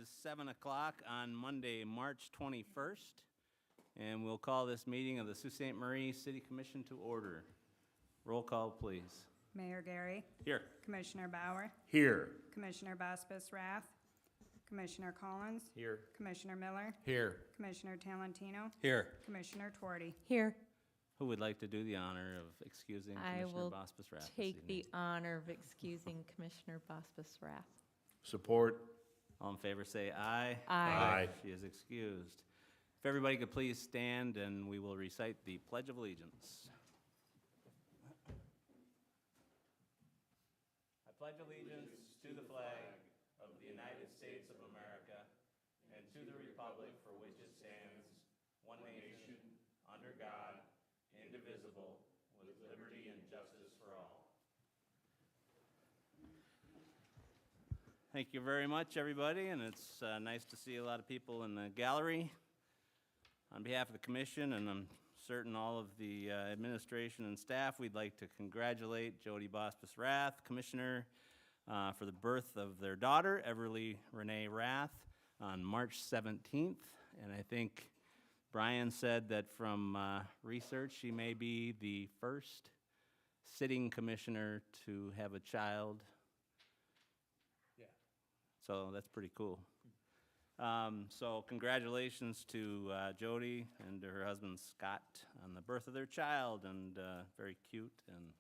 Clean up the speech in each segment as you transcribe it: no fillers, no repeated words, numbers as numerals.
is 7 o'clock on Monday, March 21st, and we'll call this meeting of the Sault Ste. Marie City Commission to order. Roll call, please. Mayor Gary, Here. Commissioner Bauer, Here. Commissioner Bospis Rath, Commissioner Collins, Here. Commissioner Miller, Here. Commissioner Talentino, Here. Commissioner Twardy. Here. Who would like to do the honor of excusing I Commissioner will Bospis Rath this take the evening? honor of excusing Commissioner Bospis Rath. Support. All in favor say aye. Aye. She is excused. If everybody could please stand, and we will recite the Pledge of Allegiance. I pledge allegiance to the flag of the United States of America and to the republic for which it stands, one nation, under God, indivisible, with liberty and justice for all. Thank you very much, everybody, and it's nice to see a lot of people in the gallery. On behalf of the commission, and I'm certain all of the administration and staff, we'd like to congratulate Jody Bospis Rath, Commissioner, for the birth of their daughter, Everly Renee Rath, on March 17th. And I think Brian said that from research, she may be the first sitting commissioner to have a child. Yeah. So that's pretty cool. So congratulations to Jody and to her husband Scott on the birth of their child, and very cute and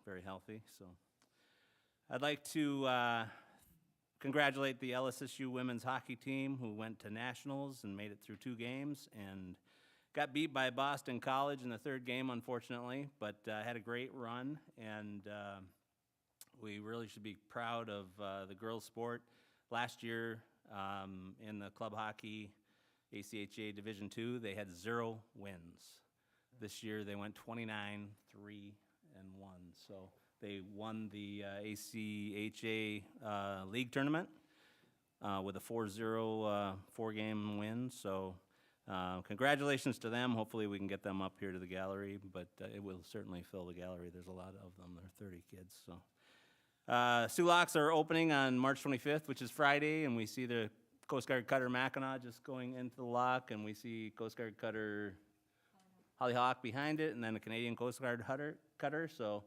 very healthy. So I'd like to congratulate the LSSU women's hockey team, who went to nationals and made it through 2 games and got beat by Boston College in the 3rd game, unfortunately, but had a great run, and we really should be proud of the girls' sport. Last year, in the club hockey ACHA Division II, they had 0 wins. This year they went 29-3-1. So they won the ACHA league tournament with a 4-0 4-game win. So congratulations to them. Hopefully we can get them up here to the gallery, but it will certainly fill the gallery. There's a lot of them. There are 30 kids. So. Sioux Locks are opening on March 25th, which is Friday, and we see the Coast Guard Cutter Mackinac just going into the lock, and we see Coast Guard Cutter Hollyhock behind it, and then a Canadian Coast Guard cutter. So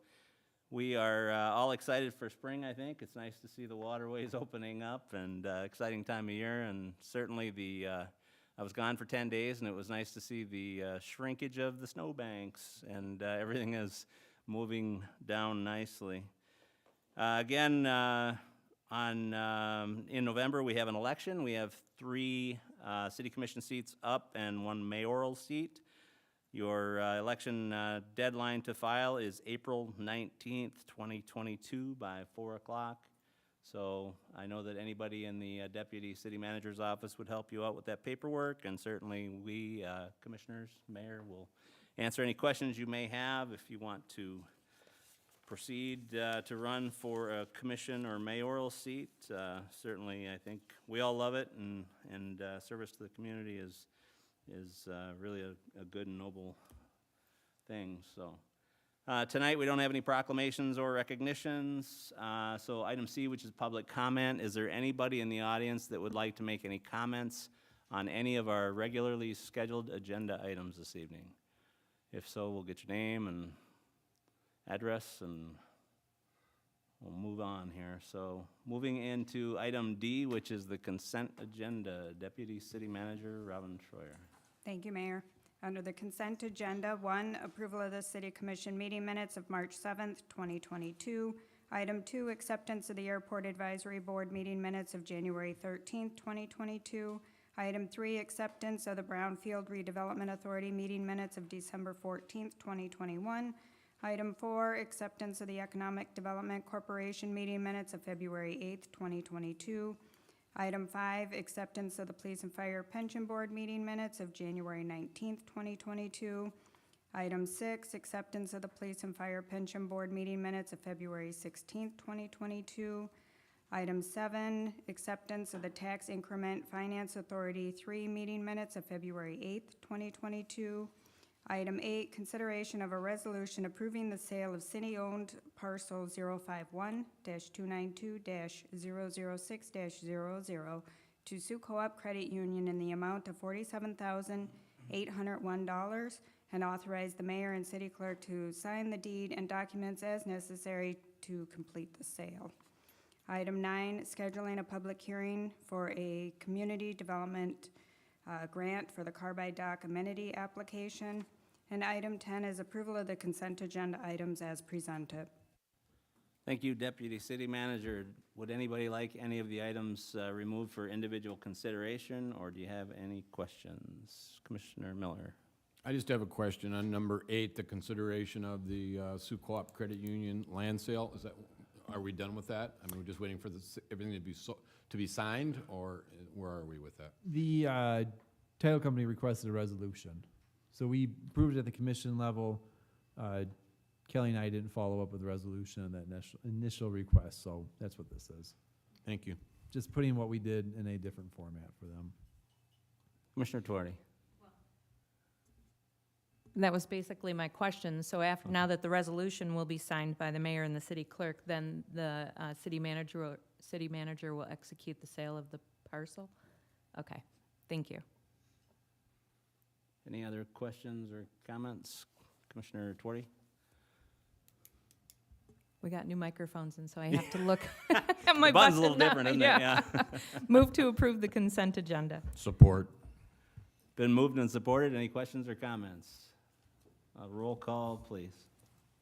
we are all excited for spring, I think. It's nice to see the waterways opening up, and exciting time of year, and certainly I was gone for 10 days, and it was nice to see the shrinkage of the snowbanks, and everything is moving down nicely. Again, in November, we have an election. We have 3 city commission seats up and 1 mayoral seat. Your election deadline to file is April 19th, 2022 by 4 o'clock. So I know that anybody in the deputy city manager's office would help you out with that paperwork, and certainly we, commissioners, mayor, will answer any questions you may have if you want to proceed to run for a commission or mayoral seat. Certainly, I think we all love it, and service to the community is really a good and noble thing. So tonight we don't have any proclamations or recognitions. So item C, which is public comment. Is there anybody in the audience that would like to make any comments on any of our regularly scheduled agenda items this evening? If so, we'll get your name and address, and we'll move on here. So moving into item D, which is the consent agenda. Deputy City Manager Robin Schroyer. Thank you, Mayor. Under the consent agenda, 1, approval of the City Commission meeting minutes of March 7th, 2022. Item 2, acceptance of the Airport Advisory Board meeting minutes of January 13th, 2022. Item 3, acceptance of the Brownfield Redevelopment Authority meeting minutes of December 14th, 2021. Item 4, acceptance of the Economic Development Corporation meeting minutes of February 8th, 2022. Item 5, acceptance of the Police and Fire Pension Board meeting minutes of January 19th, 2022. Item 6, acceptance of the Police and Fire Pension Board meeting minutes of February 16th, 2022. Item 7, acceptance of the Tax Increment Finance Authority 3 meeting minutes of February 8th, 2022. Item 8, consideration of a resolution approving the sale of city-owned parcel 051-292-006-00 to Sioux Co-op Credit Union in the amount of $47,801, and authorize the mayor and city clerk to sign the deed and documents as necessary to complete the sale. Item 9, scheduling a public hearing for a community development grant for the Carbide Dock amenity application. And item 10 is approval of the consent agenda items as presented. Thank you, Deputy City Manager. Would anybody like any of the items removed for individual consideration, or do you have any questions? Commissioner Miller. I just have a question on number 8, the consideration of the Sioux Co-op Credit Union land sale. Are we done with that? I mean, we're just waiting for everything to be signed, or where are we with that? The title company requested a resolution. So we approved it at the commission level. Kelly and I didn't follow up with a resolution on that initial request, so that's what this is. Thank you. Just putting what we did in a different format for them. Commissioner Tuarte. That was basically my question. So after, now that the resolution will be signed by the mayor and the city clerk, then the city manager will execute the sale of the parcel? Okay, thank you. Any other questions or comments? Commissioner Tuarte? We got new microphones, and so I have to look at my The button's a little button now. different, isn't it? Yeah. Move to approve the consent agenda. Support. Been moved and supported. Any questions or comments? Roll call, please.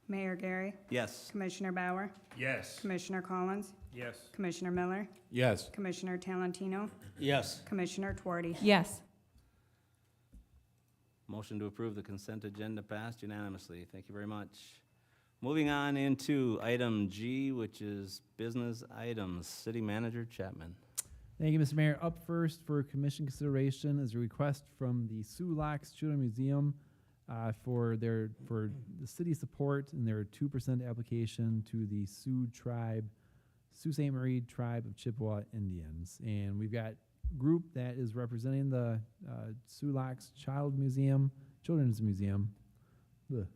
Mayor Gary, Yes. Commissioner Bauer, Yes. Commissioner Collins, Yes. Commissioner Miller, Yes. Commissioner Talentino, Yes. Commissioner Tuarte. Yes. Motion to approve the consent agenda passed unanimously. Thank you very much. Moving on into item G, which is business items. City Manager Chapman. Thank you, Mr. Mayor. Up first for commission consideration is a request from the Sioux Locks Children's Museum for the city support and their 2% application to the Sioux Ste. Marie tribe of Chippewa Indians. And we've got a group that is representing the Sioux Locks Children's Museum. Ugh.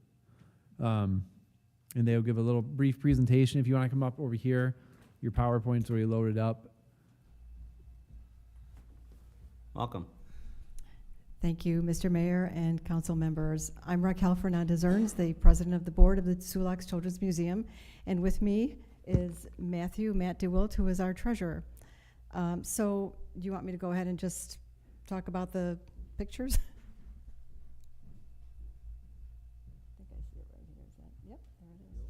And they'll give a little brief presentation. If you want to come up over here, your PowerPoint's already loaded up. Welcome. Thank you, Mr. Mayor and council members. I'm Raquel Fernandez-Ernst, the president of the board of the Sioux Locks Children's Museum, and with me is Matt DeWilt, who is our treasurer. So do you want me to go ahead and just talk about the pictures? I think I see it right here. Is that? Yep, there it is.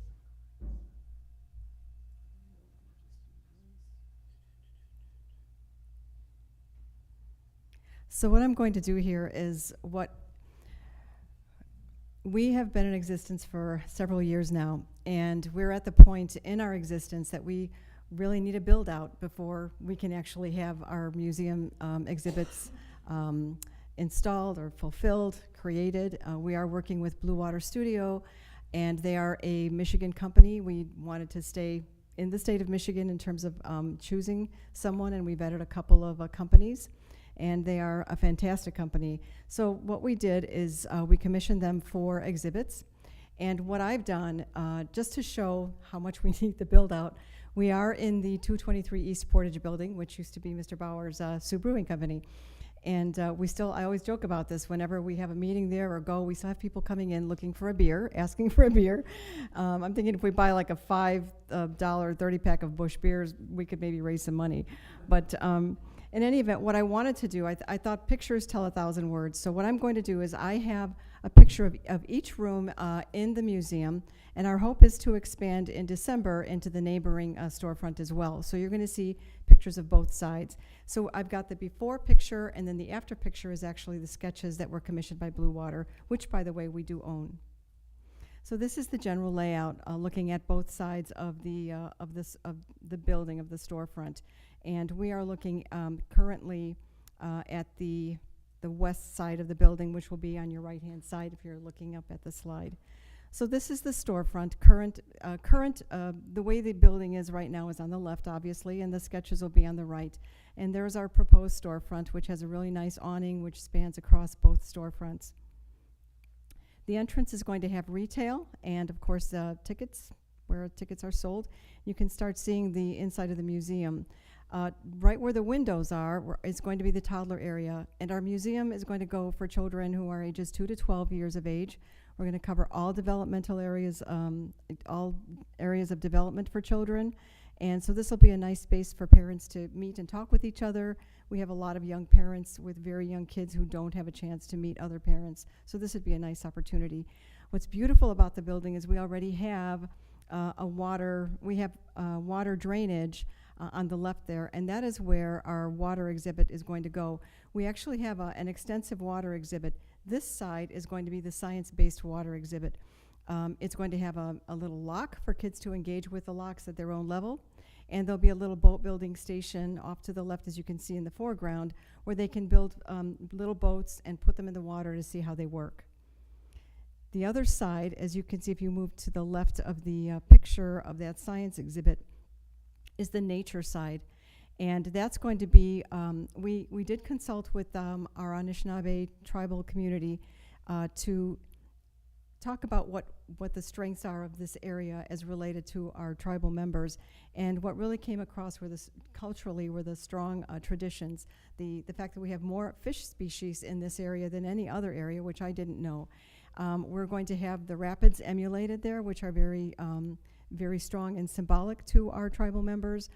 So what I'm going to do here is we have been in existence for several years now, and we're at the point in our existence that we really need a build out before we can actually have our museum exhibits installed or fulfilled, created. We are working with Blue Water Studio, and they are a Michigan company. We wanted to stay in the state of Michigan in terms of choosing someone, and we vetted a couple of companies, and they are a fantastic company. So what we did is we commissioned them for exhibits, and what I've done, just to show how much we need the build out, we are in the 223 East Portage building, which used to be Mr. Bauer's Sioux Brewing Company. And I always joke about this, whenever we have a meeting there or go, we still have people coming in looking for a beer, asking for a beer. I'm thinking if we buy like a $5 30-pack of Busch beers, we could maybe raise some money. But in any event, what I wanted to do, I thought pictures tell 1,000 words. So what I'm going to do is I have a picture of each room in the museum, and our hope is to expand in December into the neighboring storefront as well. So you're going to see pictures of both sides. So I've got the before picture, and then the after picture is actually the sketches that were commissioned by Blue Water, which, by the way, we do own. So this is the general layout, looking at both sides of the building, of the storefront. And we are looking currently at the west side of the building, which will be on your right-hand side if you're looking up at the slide. So this is the storefront. The way the building is right now is on the left, obviously, and the sketches will be on the right. And there's our proposed storefront, which has a really nice awning which spans across both storefronts. The entrance is going to have retail and, of course, tickets where tickets are sold. You can start seeing the inside of the museum. Right where the windows are is going to be the toddler area, and our museum is going to go for children who are ages 2 to 12 years of age. We're going to cover all developmental areas, all areas of development for children. And so this will be a nice space for parents to meet and talk with each other. We have a lot of young parents with very young kids who don't have a chance to meet other parents. So this would be a nice opportunity. What's beautiful about the building is we already have water drainage on the left there, and that is where our water exhibit is going to go. We actually have an extensive water exhibit. This side is going to be the science-based water exhibit. It's going to have a little lock for kids to engage with the locks at their own level, and there'll be a little boat building station off to the left, as you can see in the foreground, where they can build little boats and put them in the water to see how they work. The other side, as you can see if you move to the left of the picture of that science exhibit, is the nature side. And that's going to be, we did consult with our Anishinaabe tribal community to talk about what the strengths are of this area as related to our tribal members. And what really came across were culturally were the strong traditions. The fact that we have more fish species in this area than any other area, which I didn't know. We're going to have the rapids emulated there, which are very, very strong and symbolic to our tribal members.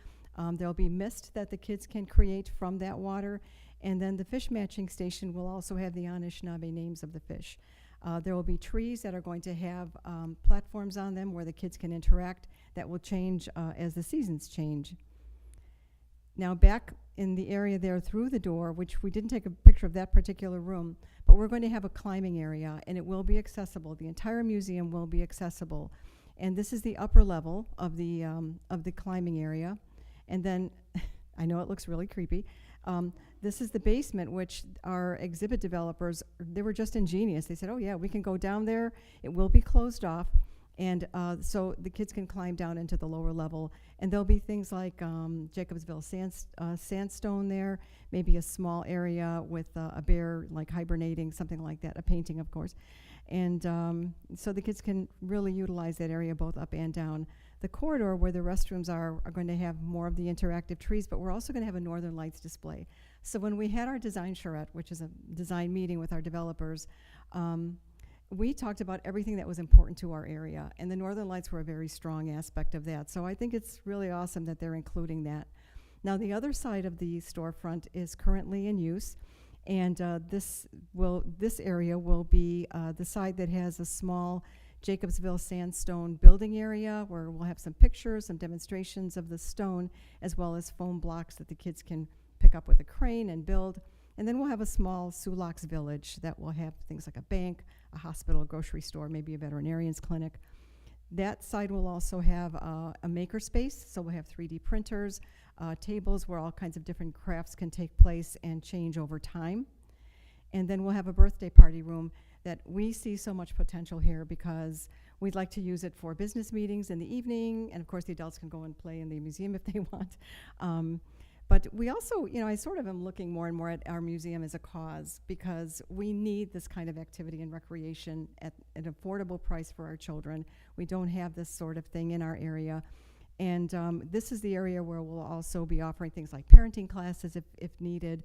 There'll be mist that the kids can create from that water. And then the fish matching station will also have the Anishinaabe names of the fish. There will be trees that are going to have platforms on them where the kids can interact that will change as the seasons change. Now back in the area there through the door, which we didn't take a picture of that particular room, but we're going to have a climbing area, and it will be accessible. The entire museum will be accessible. And this is the upper level of the climbing area. And then, I know it looks really creepy, this is the basement, which our exhibit developers, they were just ingenious. They said, oh yeah, we can go down there. It will be closed off. And so the kids can climb down into the lower level. And there'll be things like Jacobsville sandstone there, maybe a small area with a bear like hibernating, something like that, a painting, of course. And so the kids can really utilize that area both up and down. The corridor where the restrooms are going to have more of the interactive trees, but we're also going to have a Northern Lights display. So when we had our design charrette, which is a design meeting with our developers, we talked about everything that was important to our area, and the Northern Lights were a very strong aspect of that. So I think it's really awesome that they're including that. Now the other side of the storefront is currently in use, and this area will be the side that has a small Jacobsville sandstone building area where we'll have some pictures, some demonstrations of the stone, as well as foam blocks that the kids can pick up with a crane and build. And then we'll have a small Sioux Locks village that will have things like a bank, a hospital, a grocery store, maybe a veterinarian's clinic. That side will also have a maker space, so we'll have 3D printers, tables where all kinds of different crafts can take place and change over time. And then we'll have a birthday party room that we see so much potential here because we'd like to use it for business meetings in the evening, and of course the adults can go and play in the museum if they want. But we also, I sort of am looking more and more at our museum as a cause because we need this kind of activity and recreation at an affordable price for our children. We don't have this sort of thing in our area. And this is the area where we'll also be offering things like parenting classes if needed,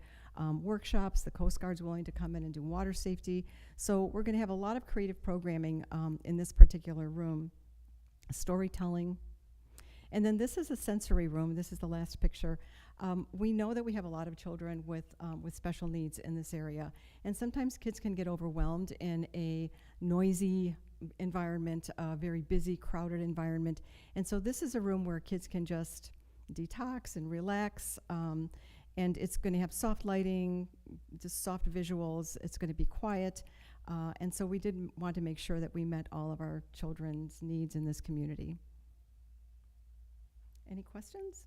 workshops. The Coast Guard's willing to come in and do water safety. So we're going to have a lot of creative programming in this particular room, storytelling. And then this is a sensory room. This is the last picture. We know that we have a lot of children with special needs in this area. And sometimes kids can get overwhelmed in a noisy environment, a very busy, crowded environment. And so this is a room where kids can just detox and relax. And it's going to have soft lighting, just soft visuals. It's going to be quiet. And so we did want to make sure that we met all of our children's needs in this community. Any questions?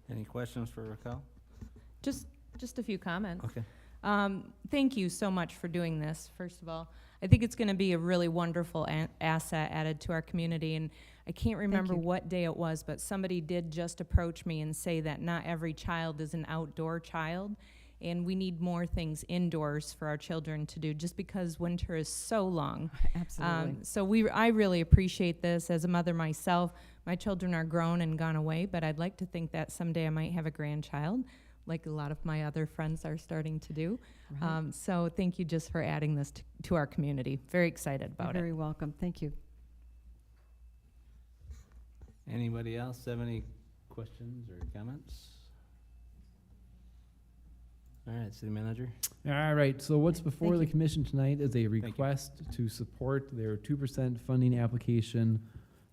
Any questions for Raquel? Just a few comments. Okay. Thank you so much for doing this, first of all. I think it's going to be a really wonderful asset added to our community, and I can't remember what day it was, but somebody did just approach me and say that not every child is an outdoor child, and we need more things indoors for our children to do, just because winter is so long. Absolutely. So I really appreciate this. As a mother myself, my children are grown and gone away, but I'd like to think that someday I might have a grandchild, like a lot of my other friends are starting to do. Right. So thank you just for adding this to our community. Very excited You're about it. very welcome. Thank you. Anybody else have any questions or comments? All right, city manager? All right, so what's before Thank the you. commission tonight is a you. request to support their 2% funding application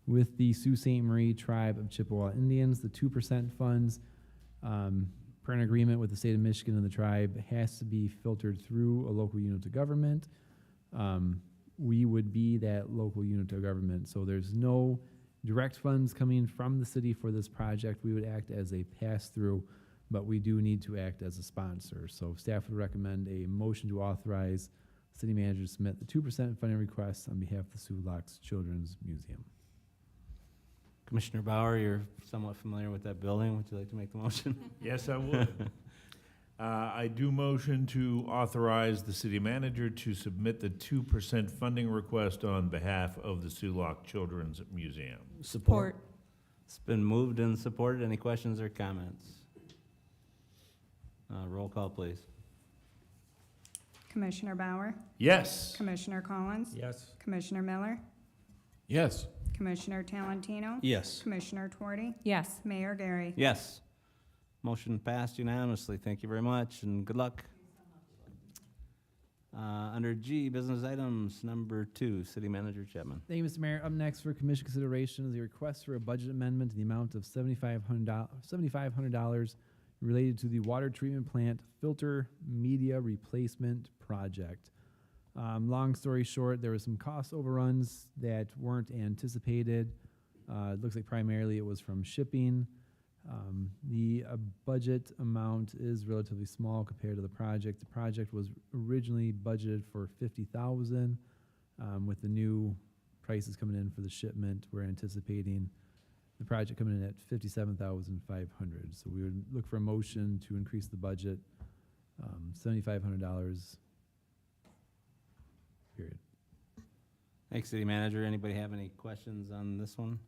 with the Sault Ste. Marie Tribe of Chippewa Indians. The 2% funds, per an agreement with the state of Michigan and the tribe, has to be filtered through a local unit of government. We would be that local unit of government, so there's no direct funds coming from the city for this project. We would act as a pass-through, but we do need to act as a sponsor. So staff would recommend a motion to authorize city manager to submit the 2% funding request on behalf of the Sioux Locks Children's Museum. Commissioner Bauer, you're somewhat familiar with that building. Would you like to make the motion? Yes, I would. I do motion to authorize the city manager to submit the 2% funding request on behalf of the Sioux Lock Children's Museum. Support. It's been moved and supported. Any questions or comments? Roll call, please. Commissioner Bauer, Yes. Commissioner Collins, Yes. Commissioner Miller, Yes. Commissioner Talentino, Yes. Commissioner Twardy, Yes. Mayor Gary. Yes. Motion passed unanimously. Thank you very much, and good luck. Under G, business items, number 2, City Manager Chapman. Thank you, Mr. Mayor. Up next for commission consideration is a request for a budget amendment in the amount of $7,500 related to the water treatment plant filter media replacement project. Long story short, there was some cost overruns that weren't anticipated. It looks like primarily it was from shipping. The budget amount is relatively small compared to the project. The project was originally budgeted for $50,000. With the new prices coming in for the shipment, we're anticipating the project coming in at $57,500. So we would look for a motion to increase the budget, $7,500, period. Thanks, City Manager. Anybody have any questions on this one?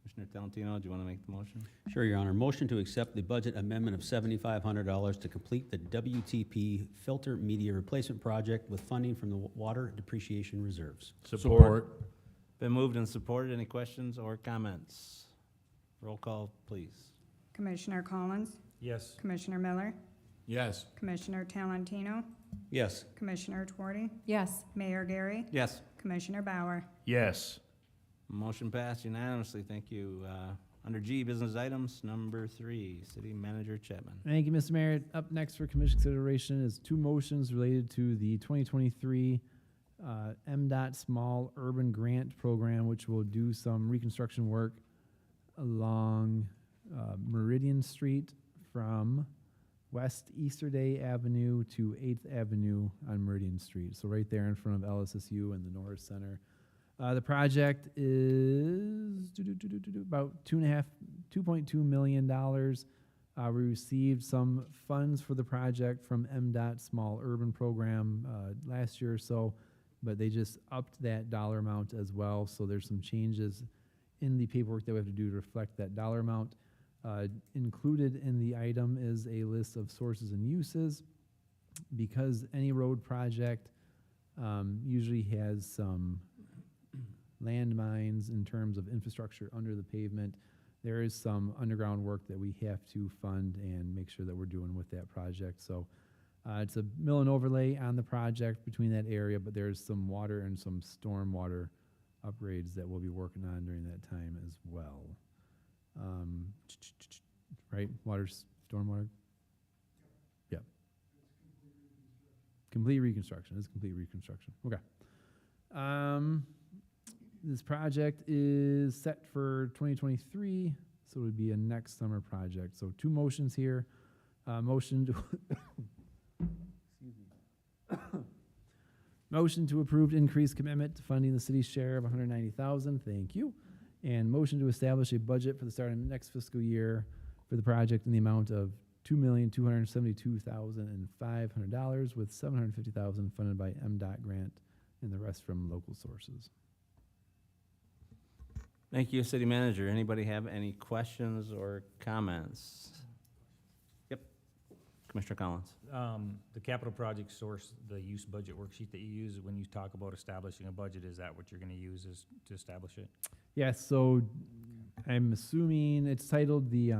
Commissioner Talentino, do you want to make the motion? Sure, Your Honor. Motion to accept the budget amendment of $7,500 to complete the WTP filter media replacement project with funding from the water depreciation reserves. Support. Been moved and supported. Any questions or comments? Roll call, please. Commissioner Collins, Yes. Commissioner Miller, Yes. Commissioner Talentino, Yes. Commissioner Twardy, Yes. Mayor Gary, Yes. Commissioner Bauer. Yes. Motion passed unanimously. Thank you. Under G, business items, number 3, City Manager Chapman. Thank you, Mr. Mayor. Up next for commission consideration is 2 motions related to the 2023 MDOT Small Urban Grant Program, which will do some reconstruction work along Meridian Street from West Easterday Avenue to 8th Avenue on Meridian Street. So right there in front of LSSU and the Norris Center. The project is about $2.2 million. We received some funds for the project from MDOT Small Urban Program last year or so, but they just upped that dollar amount as well. So there's some changes in the paperwork that we have to do to reflect that dollar amount. Included in the item is a list of sources and uses. Because any road project usually has some landmines in terms of infrastructure under the pavement, there is some underground work that we have to fund and make sure that we're doing with that project. So it's a mill and overlay on the project between that area, but there's some water and some storm water upgrades that we'll be working on during that time as well. Right, stormwater? Yep. Complete reconstruction, it's complete reconstruction, okay. This project is set for 2023, so it would be a next summer project. So 2 motions here. Motion to motion to approve increased commitment to funding the city's share of $190,000. Thank you. And motion to establish a budget for the start of next fiscal year for the project in the amount of $2,272,500, with $750,000 funded by MDOT grant and the rest from local sources. Thank you, City Manager. Anybody have any questions or comments? Yep. Commissioner Collins. The capital project source, the use budget worksheet that you use, when you talk about establishing a budget, is that what you're gonna use is to establish it? Yes, so I'm assuming it's titled the,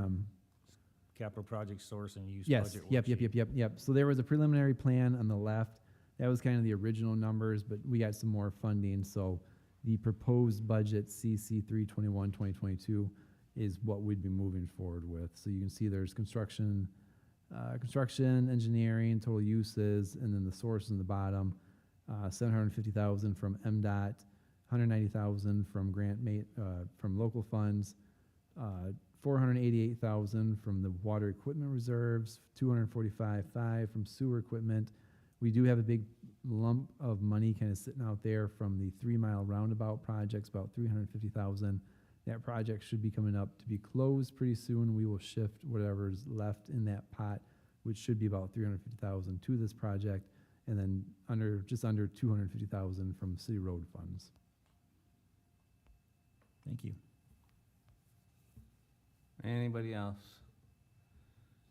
Capital project source and use yes, budget yep. worksheet? So there was a preliminary plan on the left. That was kind of the original numbers, but we got some more funding, so the proposed budget CC 321-2022 is what we'd be moving forward with. So you can see there's construction, engineering, total uses, and then the source in the bottom, 750,000 from MDOT, 190,000 from from local funds, 488,000 from the water equipment reserves, 245,500 from sewer equipment. We do have a big lump of money kind of sitting out there from the 3 Mile Roundabout projects, about 350,000. That project should be coming up to be closed pretty soon. We will shift whatever's left in that pot, which should be about 350,000 to this project, and then just under 250,000 from city road funds. Thank you. Anybody else?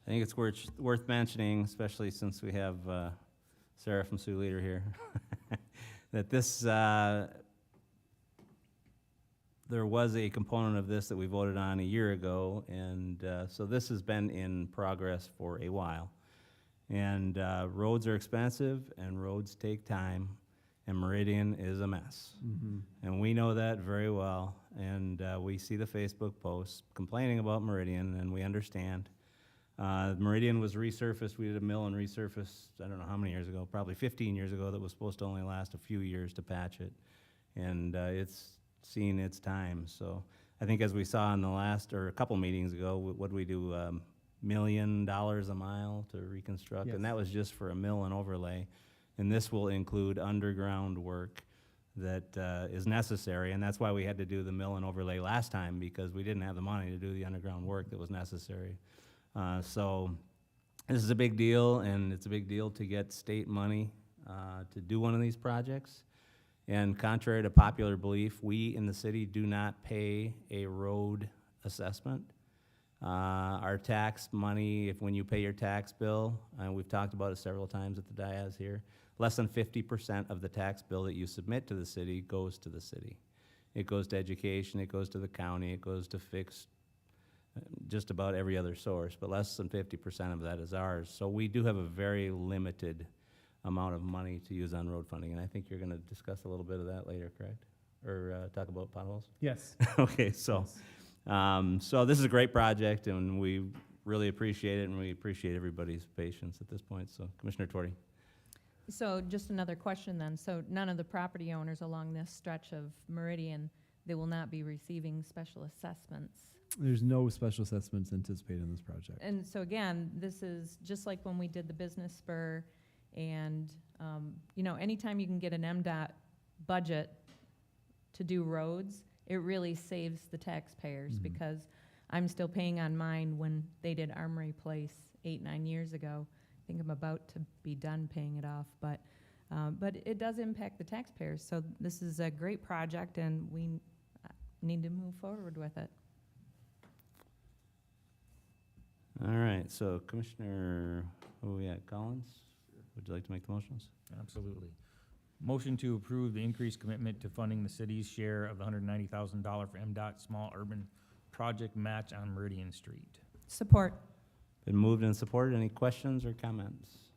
I think it's worth mentioning, especially since we have Sarah from Sioux Leader here, that this, there was a component of this that we voted on a year ago, and so this has been in progress for a while. And roads are expensive, and roads take time, and Meridian is a mess. And we know that very well, and we see the Facebook posts complaining about Meridian, and we understand. Meridian was resurfaced. We did a mill and resurfaced, I don't know how many years ago, probably 15 years ago, that was supposed to only last a few years to patch it. And it's seen its time. So I think as we saw in the last, or a couple meetings ago, what did we do, $1 million a mile to reconstruct? Yes. And that was just for a mill and overlay. And this will include underground work that is necessary. And that's why we had to do the mill and overlay last time, because we didn't have the money to do the underground work that was necessary. So this is a big deal, and it's a big deal to get state money to do one of these projects. And contrary to popular belief, we in the city do not pay a road assessment. Our tax money, when you pay your tax bill, and we've talked about it several times at the dais here, less than 50% of the tax bill that you submit to the city goes to the city. It goes to education, it goes to the county, it goes to fix just about every other source, but less than 50% of that is ours. So we do have a very limited amount of money to use on road funding, and I think you're gonna discuss a little bit of that later, correct? Or talk about potholes? Yes. Okay, so, so this is a great project, and we really appreciate it, and we appreciate everybody's patience at this point. So Commissioner Twardy. So just another question then. So none of the property owners along this stretch of Meridian, they will not be receiving special assessments? There's no special assessments anticipated in this project. And so again, this is just like when we did the business spur, and, you know, anytime you can get an MDOT budget to do roads, it really saves the taxpayers, because I'm still paying on mine when they did Armory Place 8-9 years ago. I think I'm about to be done paying it off, but it does impact the taxpayers. So this is a great project, and we need to move forward with it. All right, so Commissioner, who are we at, Collins? Would you like to make the motions? Absolutely. Motion to approve the increased commitment to funding the city's share of the $190,000 for MDOT Small Urban Project Match on Meridian Street. Support. Been moved and supported. Any questions or comments?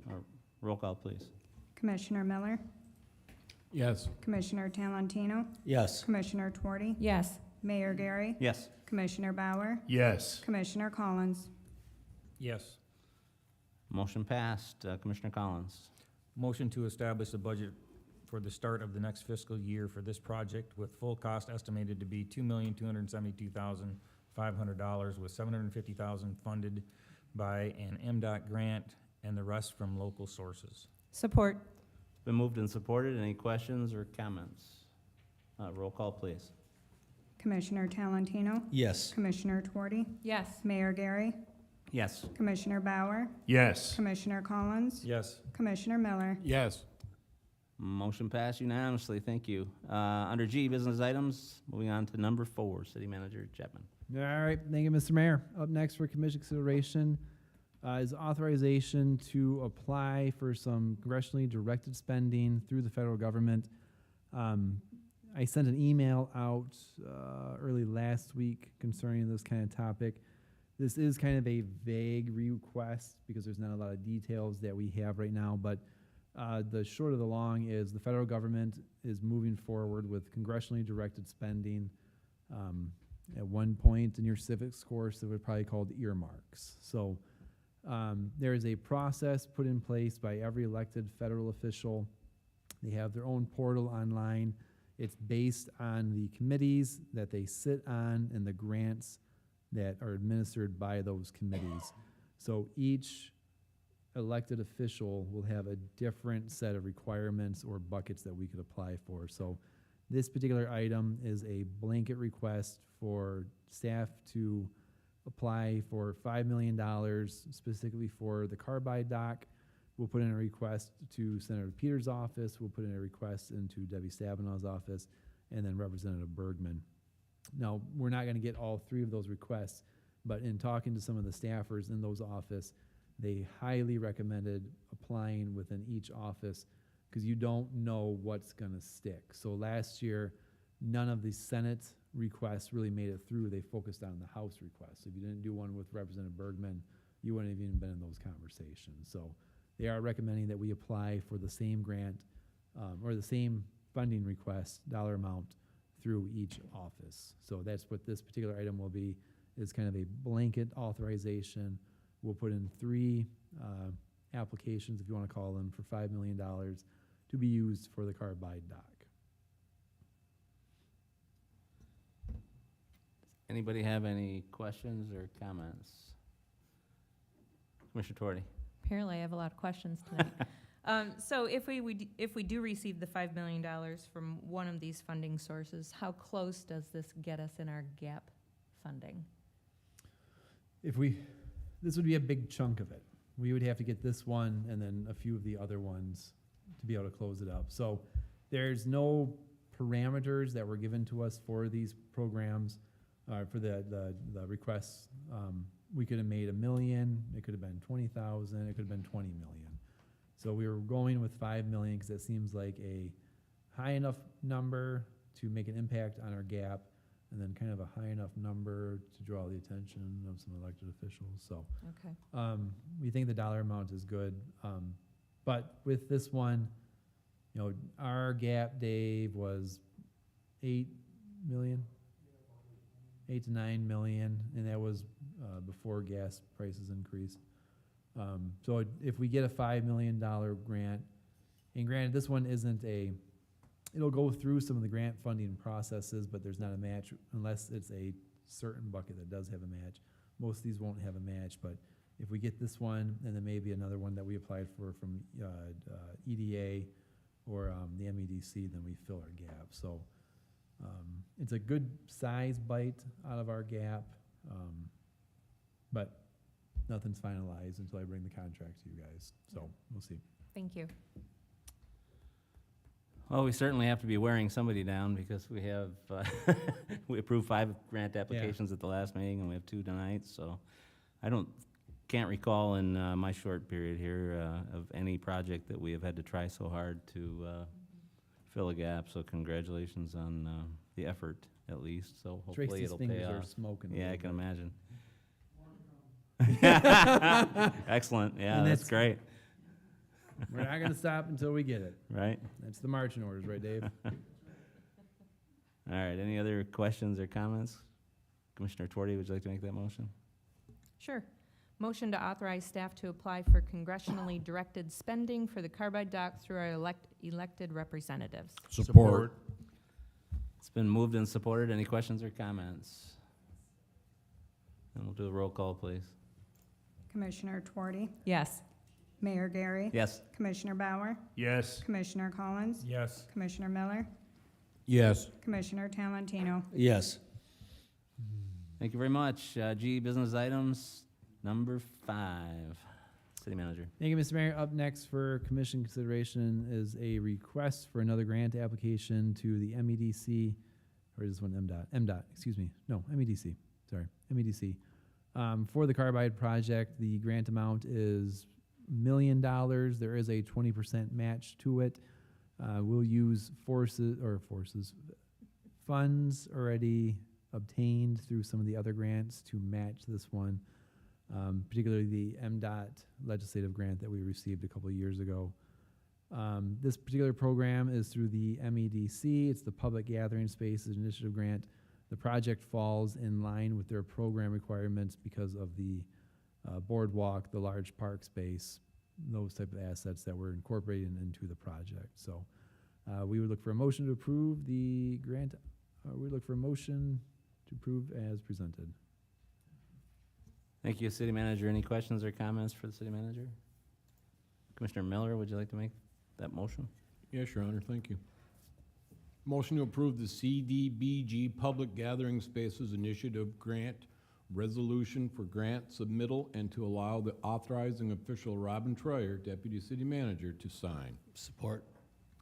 Or roll call, please. Commissioner Miller, Yes. Commissioner Talentino, Yes. Commissioner Twardy, Yes. Mayor Gary, Yes. Commissioner Bauer, Yes. Commissioner Collins. Yes. Motion passed. Commissioner Collins. Motion to establish a budget for the start of the next fiscal year for this project with full cost estimated to be $2,272,500, with $750,000 funded by an MDOT grant and the rest from local sources. Support. Been moved and supported. Any questions or comments? Roll call, please. Commissioner Talentino, Yes. Commissioner Twardy, Yes. Mayor Gary, Yes. Commissioner Bauer, Yes. Commissioner Collins, Yes. Commissioner Miller. Yes. Motion passed unanimously, thank you. Under G, business items, moving on to number 4, City Manager Chapman. All right, thank you, Mr. Mayor. Up next for commission consideration is authorization to apply for some congressionally directed spending through the federal government. I sent an email out early last week concerning this kind of topic. This is kind of a vague request because there's not a lot of details that we have right now, but the short of the long is the federal government is moving forward with congressionally directed spending. At one point in your civics course, it would probably called earmarks. So there is a process put in place by every elected federal official. They have their own portal online. It's based on the committees that they sit on and the grants that are administered by those committees. So each elected official will have a different set of requirements or buckets that we could apply for. So this particular item is a blanket request for staff to apply for $5 million specifically for the carbide dock. We'll put in a request to Senator Peters' office. We'll put in a request into Debbie Stabenow's office, and then Representative Bergman. Now, we're not going to get all 3 of those requests, but in talking to some of the staffers in those offices, they highly recommended applying within each office because you don't know what's going to stick. So last year, none of the Senate requests really made it through. They focused on the House requests. If you didn't do one with Representative Bergman, you wouldn't have even been in those conversations. So they are recommending that we apply for the same grant or the same funding request, dollar amount, through each office. So that's what this particular item will be, is kind of a blanket authorization. We'll put in 3 applications, if you want to call them, for $5 million to be used for the carbide dock. Anybody have any questions or comments? Commissioner Torti. Apparently, I have a lot of questions tonight. So if we do receive the $5 million from one of these funding sources, how close does this get us in our gap funding? This would be a big chunk of it. We would have to get this one and then a few of the other ones to be able to close it up. So there's no parameters that were given to us for these programs, for the requests. We could have made $1 million, it could have been 20,000, it could have been 20 million. So we were going with 5 million because it seems like a high enough number to make an impact on our gap, and then kind of a high enough number to draw the attention of some elected officials. So Okay. we think the dollar amount is good. But with this one, you know, our gap, Dave, was 8 million, 8 to 9 million, and that was before gas prices increased. So if we get a $5 million grant, and granted, this one isn't it'll go through some of the grant funding processes, but there's not a match unless it's a certain bucket that does have a match. Most of these won't have a match, but if we get this one, and then maybe another one that we applied for from EDA or the MEDC, then we fill our gap. So it's a good size bite out of our gap, but nothing's finalized until I bring the contract to you guys. So we'll see. Thank you. Well, we certainly have to be wearing somebody down because we have, we approved 5 grant applications at the last meeting, and we have 2 tonight, so can't recall in my short period here of any project that we have had to try so hard to fill a gap, so congratulations on the effort, at least, so hopefully Tracy's it'll pay fingers are off. smoking. a Yeah, I little can bit. imagine. Excellent, yeah, And that's that's- great, We're not gonna stop until we get it. right? That's the marching orders, right, Dave? All right, any other questions or comments? Commissioner Torti, would you like to make that motion? Sure. Motion to authorize staff to apply for congressionally directed spending for the carbide dock through our elected representatives. Support. It's been moved and supported. Any questions or comments? And we'll do a roll call, please. Commissioner Twardy, Yes. Mayor Gary, Yes. Commissioner Bauer, Yes. Commissioner Collins, Yes. Commissioner Miller, Yes. Commissioner Talentino. Yes. Thank you very much. G, business items. Number 5, City Manager. Thank you, Mr. Mayor. Up next for commission consideration is a request for another grant application to the MEDC, or is this one MDOT, excuse me. No, MEDC, sorry, MEDC. For the Carbide project, the grant amount is $1 million. There is a 20% match to it. We'll use funds already obtained through some of the other grants to match this one, particularly the MDOT legislative grant that we received a couple of years ago. This particular program is through the MEDC. It's the Public Gathering Spaces Initiative Grant. The project falls in line with their program requirements because of the boardwalk, the large park space, those type of assets that were incorporated into the project. So we would look for a motion to approve the grant. We look for a motion to approve as presented. Thank you, City Manager. Any questions or comments for the City Manager? Commissioner Miller, would you like to make that motion? Yes, Your Honor, thank you. Motion to approve the CDBG Public Gathering Spaces Initiative Grant Resolution for grant submittal and to allow the authorizing official Robin Troyer, Deputy City Manager, to sign. Support.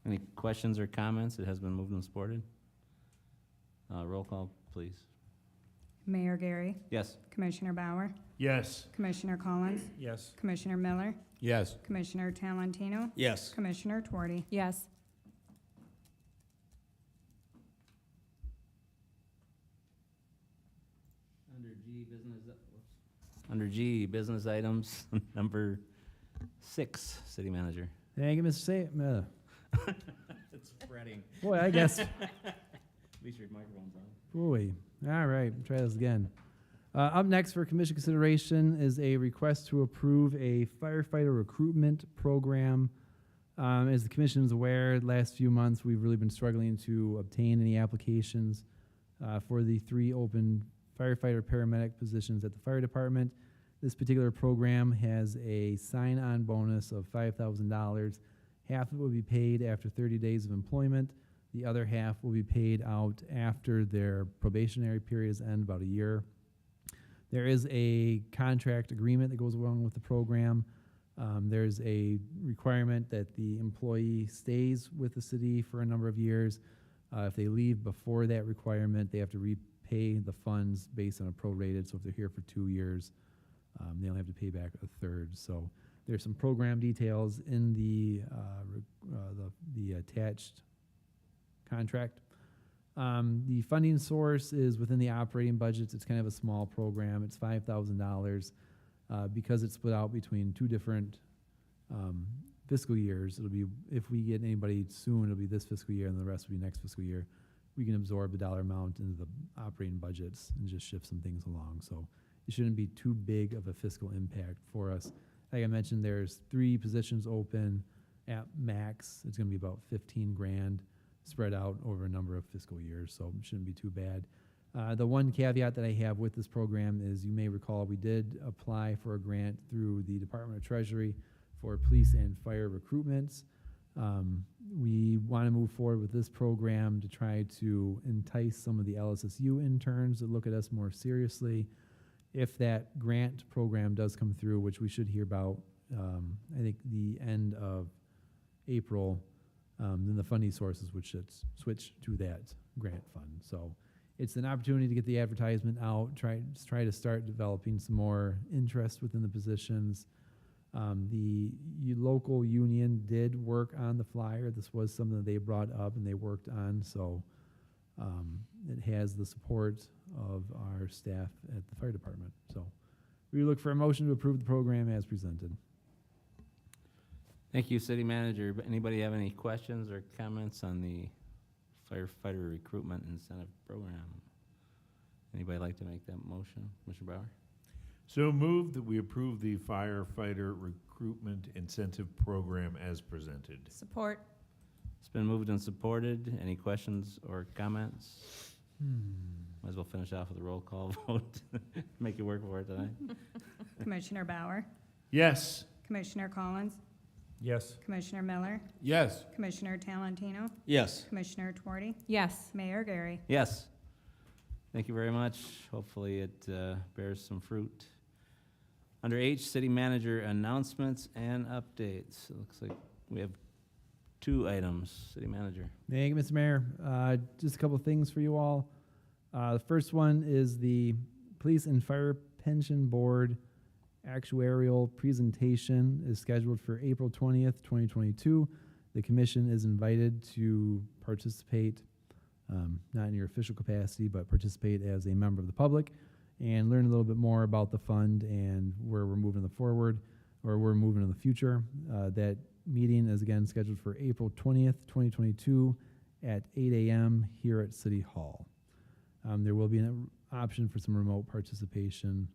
Any questions or comments? It has been moved and supported. Roll call, please. Mayor Gary, Yes. Commissioner Bauer, Yes. Commissioner Collins, Yes. Commissioner Miller, Yes. Commissioner Talentino, Yes. Commissioner Twardy. Yes. Under G, business items, number 6, City Manager. Thank you, Mr. It's spreading. Boy, I guess, At least your microphone's on. boy. All right, try this again. Up next for commission consideration is a request to approve a firefighter recruitment program. As the commission is aware, the last few months, we've really been struggling to obtain any applications for the 3 open firefighter paramedic positions at the fire department. This particular program has a sign-on bonus of $5,000. Half of it will be paid after 30 days of employment. The other half will be paid out after their probationary periods end, about a year. There is a contract agreement that goes along with the program. There's a requirement that the employee stays with the city for a number of years. If they leave before that requirement, they have to repay the funds based on a prorated. So if they're here for 2 years, they only have to pay back a third. So there's some program details in the attached contract. The funding source is within the operating budgets. It's kind of a small program. It's $5,000. Because it's split out between 2 different fiscal years. It'll be, if we get anybody soon, it'll be this fiscal year, and the rest will be next fiscal year. We can absorb the dollar amount into the operating budgets and just shift some things along. So it shouldn't be too big of a fiscal impact for us. Like I mentioned, there's 3 positions open at max. It's gonna be about 15 grand spread out over a number of fiscal years, so it shouldn't be too bad. The one caveat that I have with this program is, you may recall, we did apply for a grant through the Department of Treasury for police and fire recruitments. We want to move forward with this program to try to entice some of the LSSU interns to look at us more seriously. If that grant program does come through, which we should hear about, I think the end of April, then the funding sources would should switch to that grant fund. So it's an opportunity to get the advertisement out, try to start developing some more interest within the positions. The local union did work on the flyer. This was something that they brought up and they worked on, so it has the support of our staff at the fire department. So we look for a motion to approve the program as presented. Thank you, City Manager. Anybody have any questions or comments on the firefighter recruitment incentive program? Anybody like to make that motion? Commissioner Bauer? So moved that we approve the firefighter recruitment incentive program as presented. Support. It's been moved and supported. Any questions or comments? Might as well finish off with a roll call vote. Make it work for it tonight. Commissioner Bauer, Yes. Commissioner Collins, Yes. Commissioner Miller, Yes. Commissioner Talentino, Yes. Commissioner Twardy, Yes. Mayor Gary. Yes. Thank you very much. Hopefully it bears some fruit. Under H, city manager announcements and updates. It looks like we have 2 items. City manager. Thank you, Mr. Mayor. Just a couple of things for you all. The first one is the Police and Fire Pension Board actuarial presentation is scheduled for April 20th, 2022. The commission is invited to participate, not in your official capacity, but participate as a member of the public and learn a little bit more about the fund and where we're moving forward, or we're moving in the future. That meeting is again scheduled for April 20th, 2022 at 8 a.m. here at City Hall. There will be an option for some remote participation,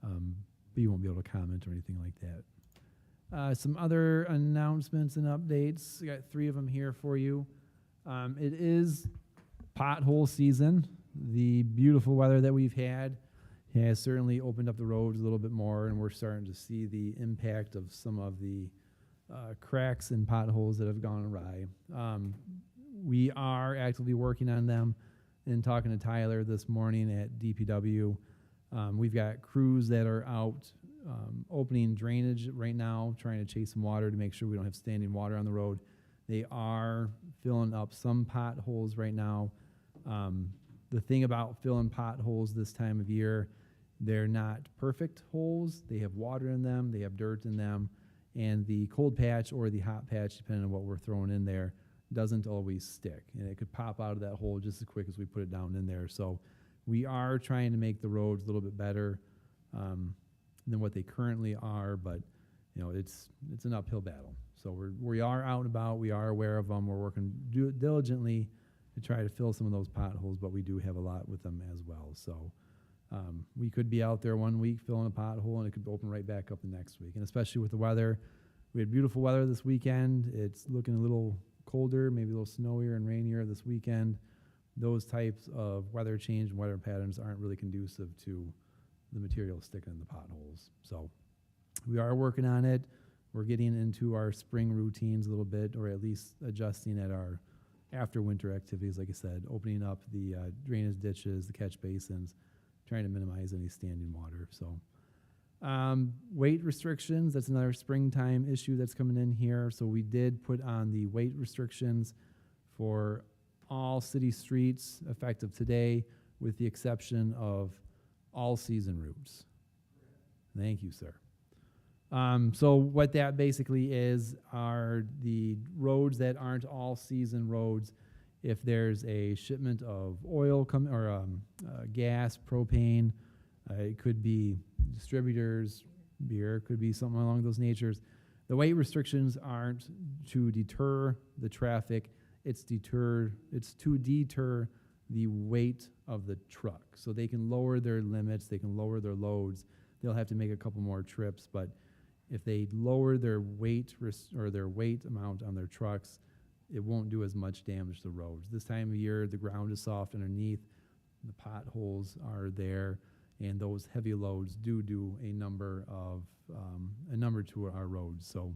but you won't be able to comment or anything like that. Some other announcements and updates. I got 3 of them here for you. It is pothole season. The beautiful weather that we've had has certainly opened up the roads a little bit more, and we're starting to see the impact of some of the cracks and potholes that have gone awry. We are actively working on them and talking to Tyler this morning at DPW. We've got crews that are out opening drainage right now, trying to chase some water to make sure we don't have standing water on the road. They are filling up some potholes right now. The thing about filling potholes this time of year, they're not perfect holes. They have water in them, they have dirt in them, and the cold patch or the hot patch, depending on what we're throwing in there, doesn't always stick. And it could pop out of that hole just as quick as we put it down in there. So we are trying to make the roads a little bit better than what they currently are, but you know, it's an uphill battle. So we are out and about, we are aware of them, we're working diligently to try to fill some of those potholes, but we do have a lot with them as well. So we could be out there one week filling a pothole and it could open right back up the next week. And especially with the weather, we had beautiful weather this weekend. It's looking a little colder, maybe a little snowier and rainier this weekend. Those types of weather change and weather patterns aren't really conducive to the material sticking in the potholes. So we are working on it. We're getting into our spring routines a little bit, or at least adjusting at our after winter activities, like I said, opening up the drainage ditches, the catch basins, trying to minimize any standing water. So weight restrictions, that's another springtime issue that's coming in here. So we did put on the weight restrictions for all city streets effective today, with the exception of all season routes. Thank you, sir. So what that basically is are the roads that aren't all season roads. If there's a shipment of oil gas, propane, it could be distributors, beer, could be something along those natures. The weight restrictions aren't to deter the traffic. It's to deter the weight of the truck. So they can lower their limits, they can lower their loads. They'll have to make a couple more trips, but if they lower their weight or their weight amount on their trucks, it won't do as much damage to the roads. This time of year, the ground is soft underneath, the potholes are there, and those heavy loads do a number to our roads. So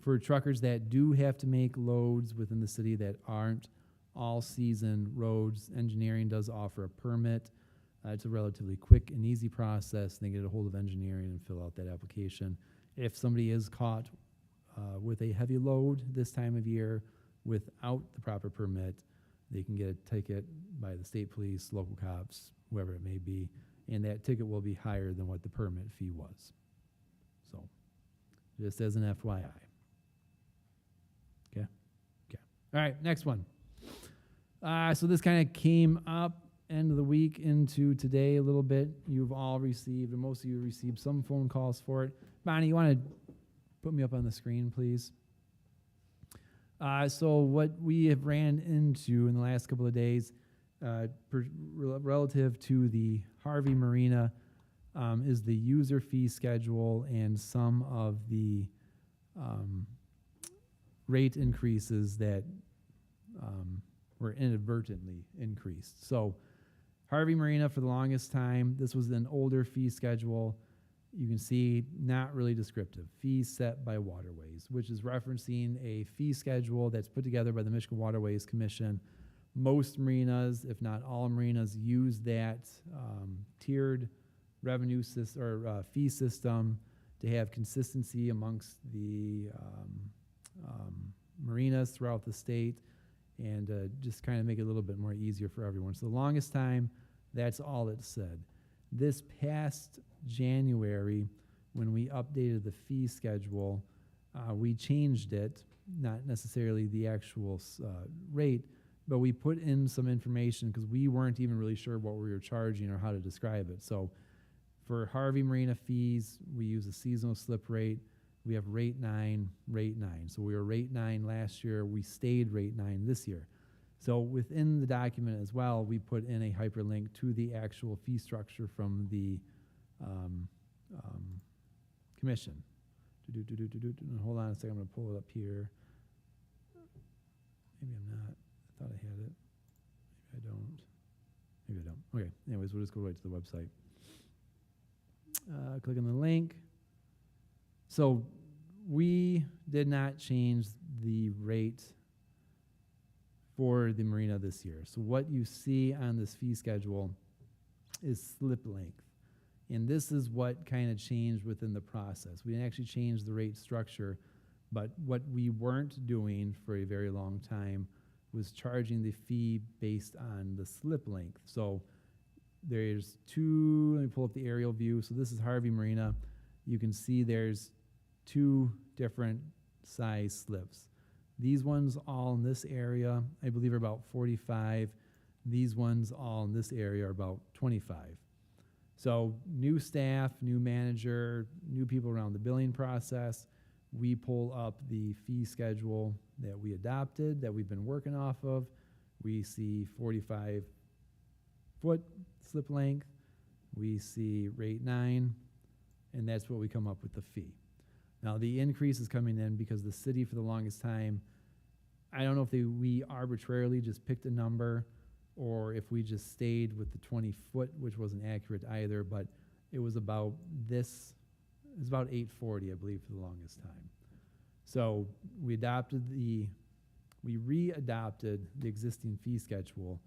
for truckers that do have to make loads within the city that aren't all-season roads, engineering does offer a permit. It's a relatively quick and easy process. They get a hold of engineering and fill out that application. If somebody is caught with a heavy load this time of year without the proper permit, they can get a ticket by the state police, local cops, whoever it may be, and that ticket will be higher than what the permit fee was. So, just as an FYI. Okay? Okay. All right, next one. So this kind of came up end of the week into today a little bit. You've all received, or most of you received some phone calls for it. Bonnie, you want to put me up on the screen, please? So what we have ran into in the last couple of days relative to the Harvey Marina is the user fee schedule and some of the rate increases that were inadvertently increased. So Harvey Marina, for the longest time, this was an older fee schedule. You can see not really descriptive. Fees set by waterways, which is referencing a fee schedule that's put together by the Michigan Waterways Commission. Most marinas, if not all marinas, use that tiered revenue fee system to have consistency amongst the marinas throughout the state, and just kind of make it a little bit more easier for everyone. So the longest time, that's all it said. This past January, when we updated the fee schedule, we changed it, not necessarily the actual rate, but we put in some information because we weren't even really sure what we were charging or how to describe it. So for Harvey Marina fees, we use a seasonal slip rate. We have rate 9, rate 9. So we were rate 9 last year. We stayed rate 9 this year. So within the document as well, we put in a hyperlink to the actual fee structure from the commission. Hold on a second, I'm gonna pull it up here. Maybe I'm not. I thought I had it. Maybe I don't. Maybe I don't. Okay, anyways, we'll just go right to the website. Click on the link. So we did not change the rate for the marina this year. So what you see on this fee schedule is slip length. And this is what kind of changed within the process. We didn't actually change the rate structure, but what we weren't doing for a very long time was charging the fee based on the slip length. So there's two, let me pull up the aerial view. So this is Harvey Marina. You can see there's 2 different size slips. These ones all in this area, I believe, are about 45. These ones all in this area are about 25. So new staff, new manager, new people around the billing process, we pull up the fee schedule that we adopted, that we've been working off of. We see 45-foot slip length. We see rate 9, and that's what we come up with the fee. Now, the increase is coming in because the city, for the longest time, I don't know if we arbitrarily just picked a number or if we just stayed with the 20-foot, which wasn't accurate either, but it was about this, it was about $840, I believe, for the longest time. So we re-adopted the existing fee schedule,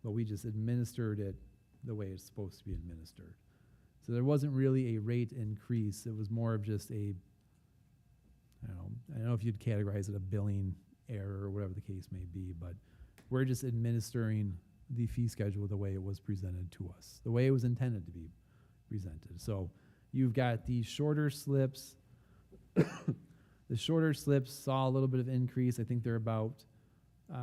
but we just administered it the way it's supposed to be administered. So there wasn't really a rate increase. It was more of just a, I don't know if you'd categorize it a billing error or whatever the case may be, but we're just administering the fee schedule the way it was presented to us, the way it was intended to be presented. So you've got these shorter slips. The shorter slips saw a little bit of increase. I think they're about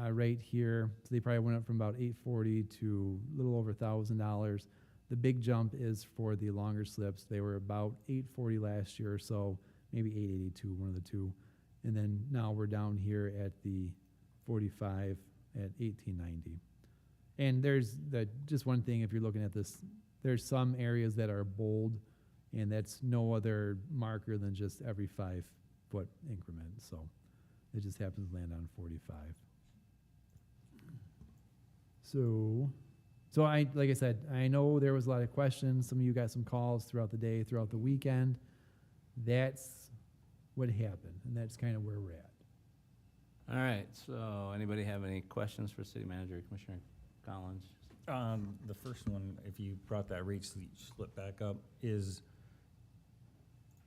right here. So they probably went up from about $840 to a little over $1,000. The big jump is for the longer slips. They were about $840 last year or so, maybe $882, one of the two. And then now we're down here at the 45 at $1,890. And there's just one thing, if you're looking at this, there's some areas that are bold, and that's no other marker than just every 5-foot increment. So it just happens to land on 45. So like I said, I know there was a lot of questions. Some of you got some calls throughout the day, throughout the weekend. That's what happened, and that's kind of where we're at. All right, so anybody have any questions for City Manager, Commissioner Collins? The first one, if you brought that rate split back up, is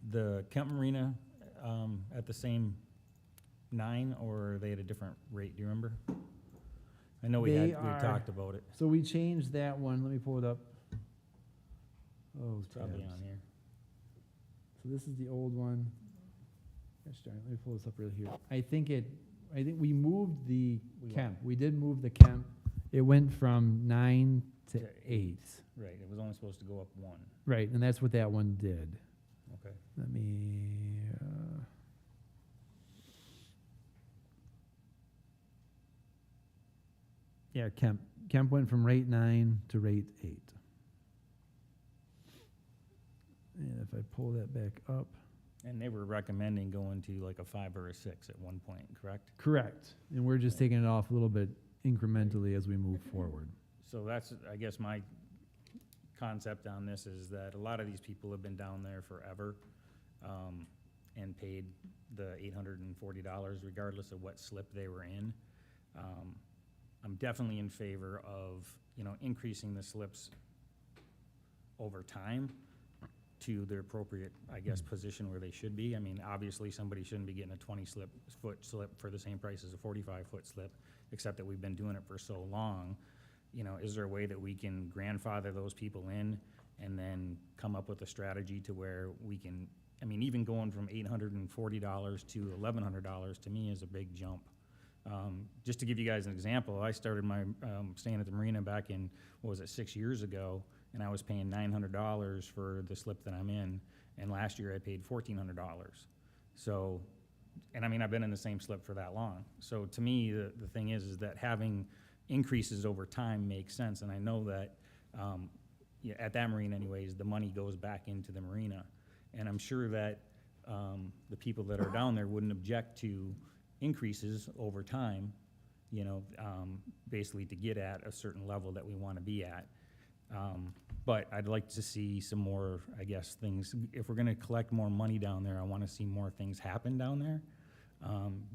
the Kemp Marina at the same 9, or are they at a different rate? Do you remember? I know we talked about it. So we changed that one. Let me pull it up. Oh, It's probably tabs. on here. So this is the old one. Gosh darn it, let me pull this up right here. I think we moved the Kemp. We did move the Kemp. It went from 9 to 8. Right, it was only supposed to go up 1. Right, and that's what that one did. Okay. Let me, yeah, Kemp went from rate 9 to rate 8. And if I pull that back up. And they were recommending going to like a 5 or a 6 at one point, correct? Correct. And we're just taking it off a little bit incrementally as we move forward. So that's, I guess, my concept on this is that a lot of these people have been down there forever and paid the $840 regardless of what slip they were in. I'm definitely in favor of, increasing the slips over time. to their appropriate, I guess, position where they should be. I mean, obviously, somebody shouldn't be getting a 20-foot slip for the same price as a 45-foot slip, except that we've been doing it for so long. You know, is there a way that we can grandfather those people in and then come up with a strategy to where we can, I mean, even going from $840 to $1,100 to me is a big jump. Just to give you guys an example, I started my staying at the marina back in, what was it, 6 years ago, and I was paying $900 for the slip that I'm in, and last year I paid $1,400. So, and I mean, I've been in the same slip for that long. So to me, the thing is that having increases over time makes sense, and I know that yeah, at that marina anyways, the money goes back into the marina. And I'm sure that the people that are down there wouldn't object to increases over time, you know, basically to get at a certain level that we want to be at. But I'd like to see some more, I guess, things. If we're going to collect more money down there, I want to see more things happen down there.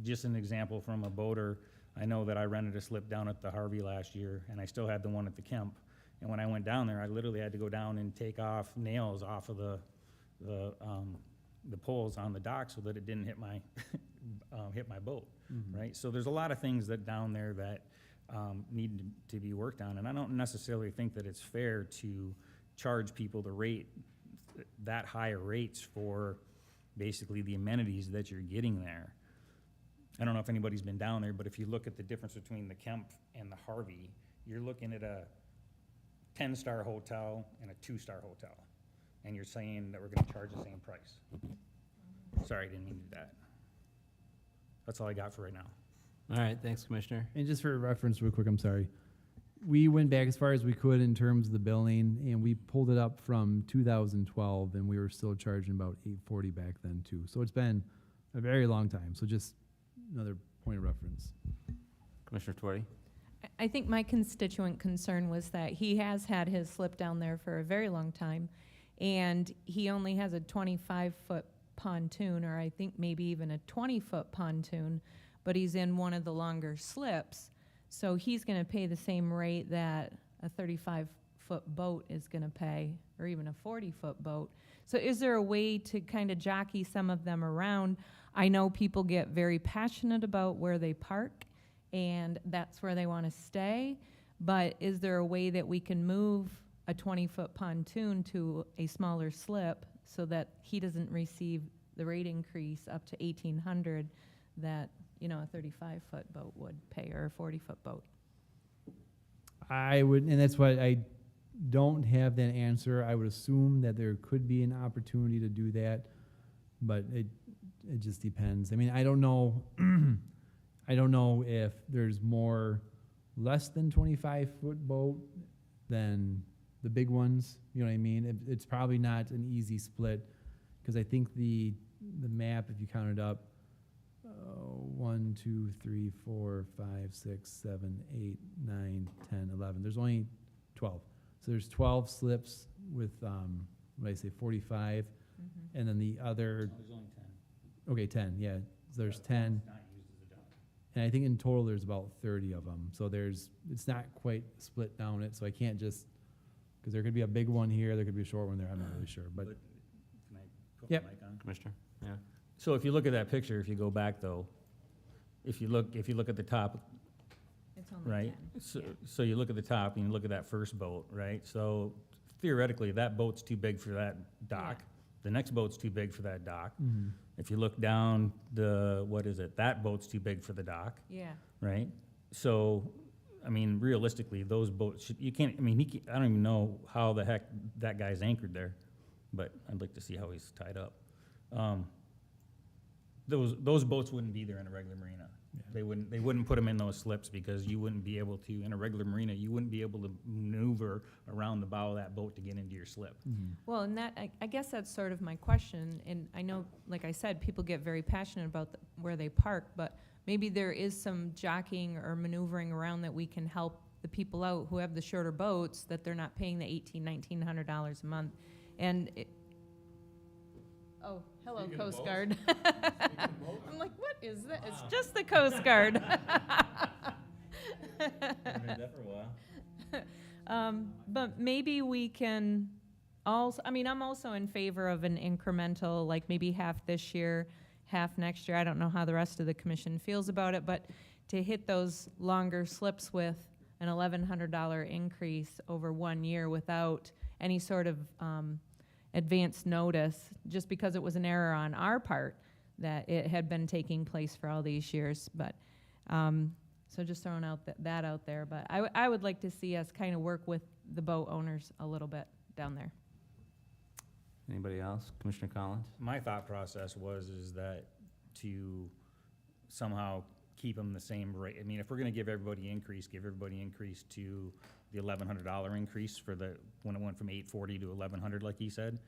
Just an example from a boater, I know that I rented a slip down at the Harvey last year, and I still had the one at the Kemp. And when I went down there, I literally had to go down and take off nails off of the poles on the dock so that it didn't hit my hit my boat, right? So there's a lot of things that down there that need to be worked on, and I don't necessarily think that it's fair to charge people the rate, that higher rates for basically the amenities that you're getting there. I don't know if anybody's been down there, but if you look at the difference between the Kemp and the Harvey, you're looking at a 10-star hotel and a 2-star hotel, and you're saying that we're gonna charge the same price. Sorry, I didn't mean to do that. That's all I got for right now. All right, thanks, Commissioner. And just for reference, real quick, I'm sorry. We went back as far as we could in terms of the billing, and we pulled it up from 2012, and we were still charging about $840 back then too. So it's been a very long time. So just another point of reference. Commissioner Twardy? I think my constituent concern was that he has had his slip down there for a very long time, and he only has a 25-foot pontoon, or I think maybe even a 20-foot pontoon, but he's in one of the longer slips, so he's going to pay the same rate that a 35-foot boat is going to pay, or even a 40-foot boat. So is there a way to kind of jockey some of them around? I know people get very passionate about where they park, and that's where they want to stay, but is there a way that we can move a 20-foot pontoon to a smaller slip so that he doesn't receive the rate increase up to $1,800 that, you know, a 35-foot boat would pay, or a 40-foot boat? I would, and that's why I don't have that answer. I would assume that there could be an opportunity to do that, but it just depends. I mean, I don't know. I don't know if there's more less than 25-foot boat than the big ones. You know what I mean? It's probably not an easy split, because I think the map, if you count it up, 1, 2, 3, 4, 5, 6, 7, 8, 9, 10, 11. There's only 12. So there's 12 slips with, what did I say, 45, and then the other. There's only 10. Okay, 10. Yeah, so there's 10. Not used as a dock. And I think in total there's about 30 of them. So it's not quite split down it. So I can't just, because there could be a big one here, there could be a short one there. I'm not really sure, but Can I put Yep. my mic on? Commissioner? Yeah. So if you look at that picture, if you go back though, if you look at the top, It's only right? 10. So, Yeah. so you look at the top and you look at that first boat, right? So theoretically, that boat's too big for that dock. Yeah. The next boat's too big for that dock. mhm. If you look down that boat's too big for the dock, Yeah. right? So, I mean, realistically, those boats, you can't, I mean, I don't even know how the heck that guy's anchored there, but I'd like to see how he's tied up. Those boats wouldn't be there in a regular marina. Yeah. They wouldn't put them in those slips, because you wouldn't be able to, in a regular marina, you wouldn't be able to maneuver around the bow of that boat to get into your slip. Mhm. Well, and that, I guess that's sort of my question, and I know, like I said, people get very passionate about where they park, but maybe there is some jockeying or maneuvering around that we can help the people out who have the shorter boats, that they're not paying the $1,900 a month. And oh, hello, Coast Guard. I'm like, what is that? It's just the Coast Guard. But maybe we can Also, I mean, I'm also in favor of an incremental, like maybe half this year, half next year. I don't know how the rest of the commission feels about it, but to hit those longer slips with an $1,100 increase over 1 year without any sort of advance notice, just because it was an error on our part that it had been taking place for all these years. But so just throwing out that out there. But I would like to see us kind of work with the boat owners a little bit down there. Anybody else? Commissioner Collins? My thought process is that to somehow keep them the same rate. I mean, if we're gonna give everybody increase to the $1,100 increase for when it went from 840 to 1,100, like he said.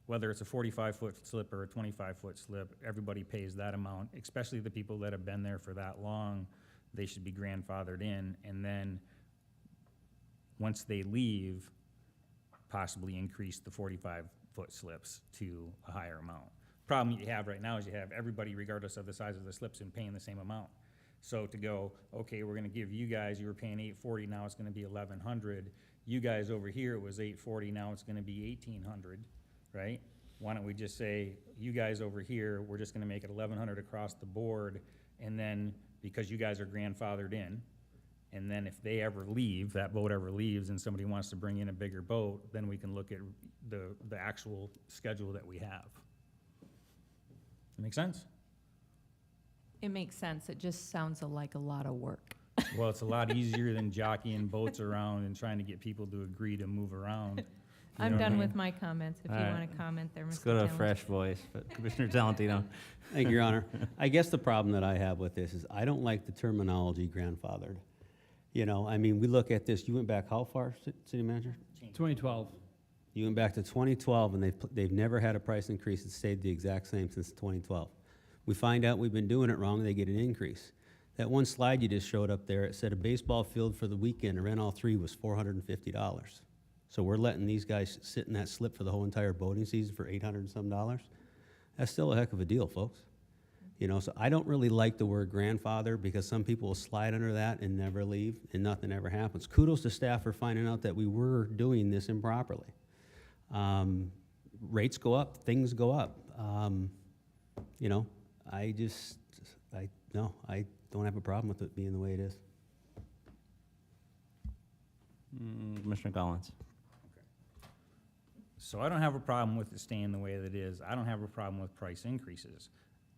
Whether it's a 45-foot slip or a 25-foot slip, everybody pays that amount, especially the people that have been there for that long. They should be grandfathered in, and then once they leave, possibly increase the 45-foot slips to a higher amount. Problem you have right now is you have everybody, regardless of the size of the slips, and paying the same amount. So to go, okay, we're gonna give you guys, you were paying 840, now it's gonna be 1,100. You guys over here, it was 840, now it's gonna be 1,800, right? Why don't we just say, you guys over here, we're just gonna make it 1,100 across the board, and then, because you guys are grandfathered in, and then if they ever leave, that boat ever leaves, and somebody wants to bring in a bigger boat, then we can look at the actual schedule that we have. Make sense? It makes sense. It just sounds like a lot of work. Well, it's a lot easier than jockeying boats around and trying to get people to agree to move around. You I'm know what I done mean? with my comments, if you All right. want to comment there, Mr. Let's go to a Talent. fresh voice, but Commissioner Talentino. Thank you, Your Honor. I guess the problem that I have with this is I don't like the terminology grandfathered. You know, I mean, we look at this, you went back how far, City Manager? 2012. You went back to 2012, and they've never had a price increase. It's stayed the exact same since 2012. We find out we've been doing it wrong, they get an increase. That one slide you just showed up there, it said a baseball field for the weekend, to rent all three was $450. So we're letting these guys sit in that slip for the whole entire boating season for $800 and some dollars? That's still a heck of a deal, folks. You know, so I don't really like the word grandfather, because some people will slide under that and never leave, and nothing ever happens. Kudos to staff for finding out that we were doing this improperly. Rates go up, things go up. You know, I don't have a problem with it being the way it is. Commissioner Collins. So I don't have a problem with it staying the way that it is. I don't have a problem with price increases.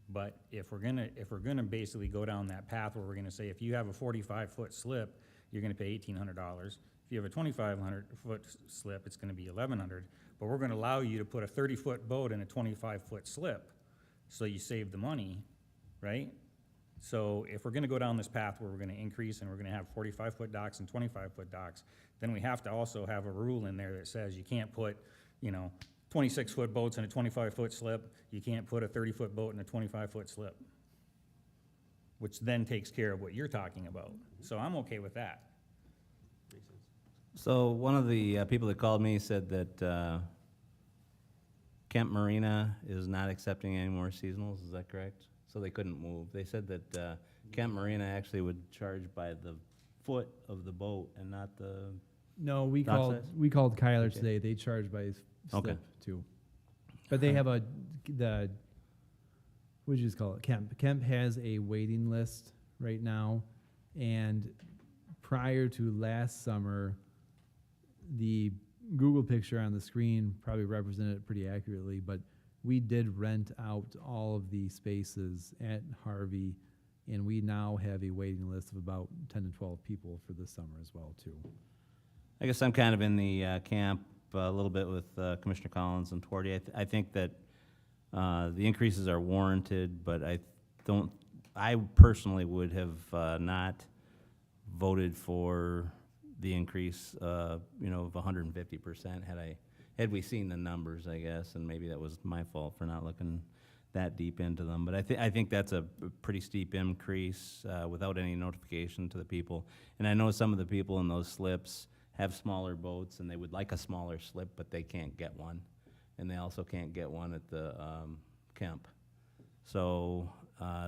But if we're gonna basically go down that path where we're gonna say, if you have a 45-foot slip, you're gonna pay $1,800. If you have a 2,500-foot slip, it's gonna be $1,100. But we're gonna allow you to put a 30-foot boat in a 25-foot slip, so you save the money, right? So if we're gonna go down this path where we're gonna increase and we're gonna have 45-foot docks and 25-foot docks, then we have to also have a rule in there that says you can't put, 26-foot boats in a 25-foot slip. You can't put a 30-foot boat in a 25-foot slip, which then takes care of what you're talking about. So I'm okay with that. So one of the people that called me said that Kemp Marina is not accepting any more seasonals, is that correct? So they couldn't move. They said that Kemp Marina actually would charge by the foot of the boat and not the, No, we Dock called, size? we called Kyler Okay. today. They charge by Okay. slip too. But they have what did you just call it? Kemp. Kemp has a waiting list right now. And prior to last summer, the Google picture on the screen probably represented it pretty accurately, but we did rent out all of the spaces at Harvey, and we now have a waiting list of about 10 to 12 people for this summer as well, too. I guess I'm kind of in the camp a little bit with Commissioner Collins and Twardy. I think that the increases are warranted, but I personally would have not voted for the increase, of 150% had we seen the numbers, I guess, and maybe that was my fault for not looking that deep into them. But I think that's a pretty steep increase without any notification to the people. And I know some of the people in those slips have smaller boats, and they would like a smaller slip, but they can't get one. And they also can't get one at the Kemp. So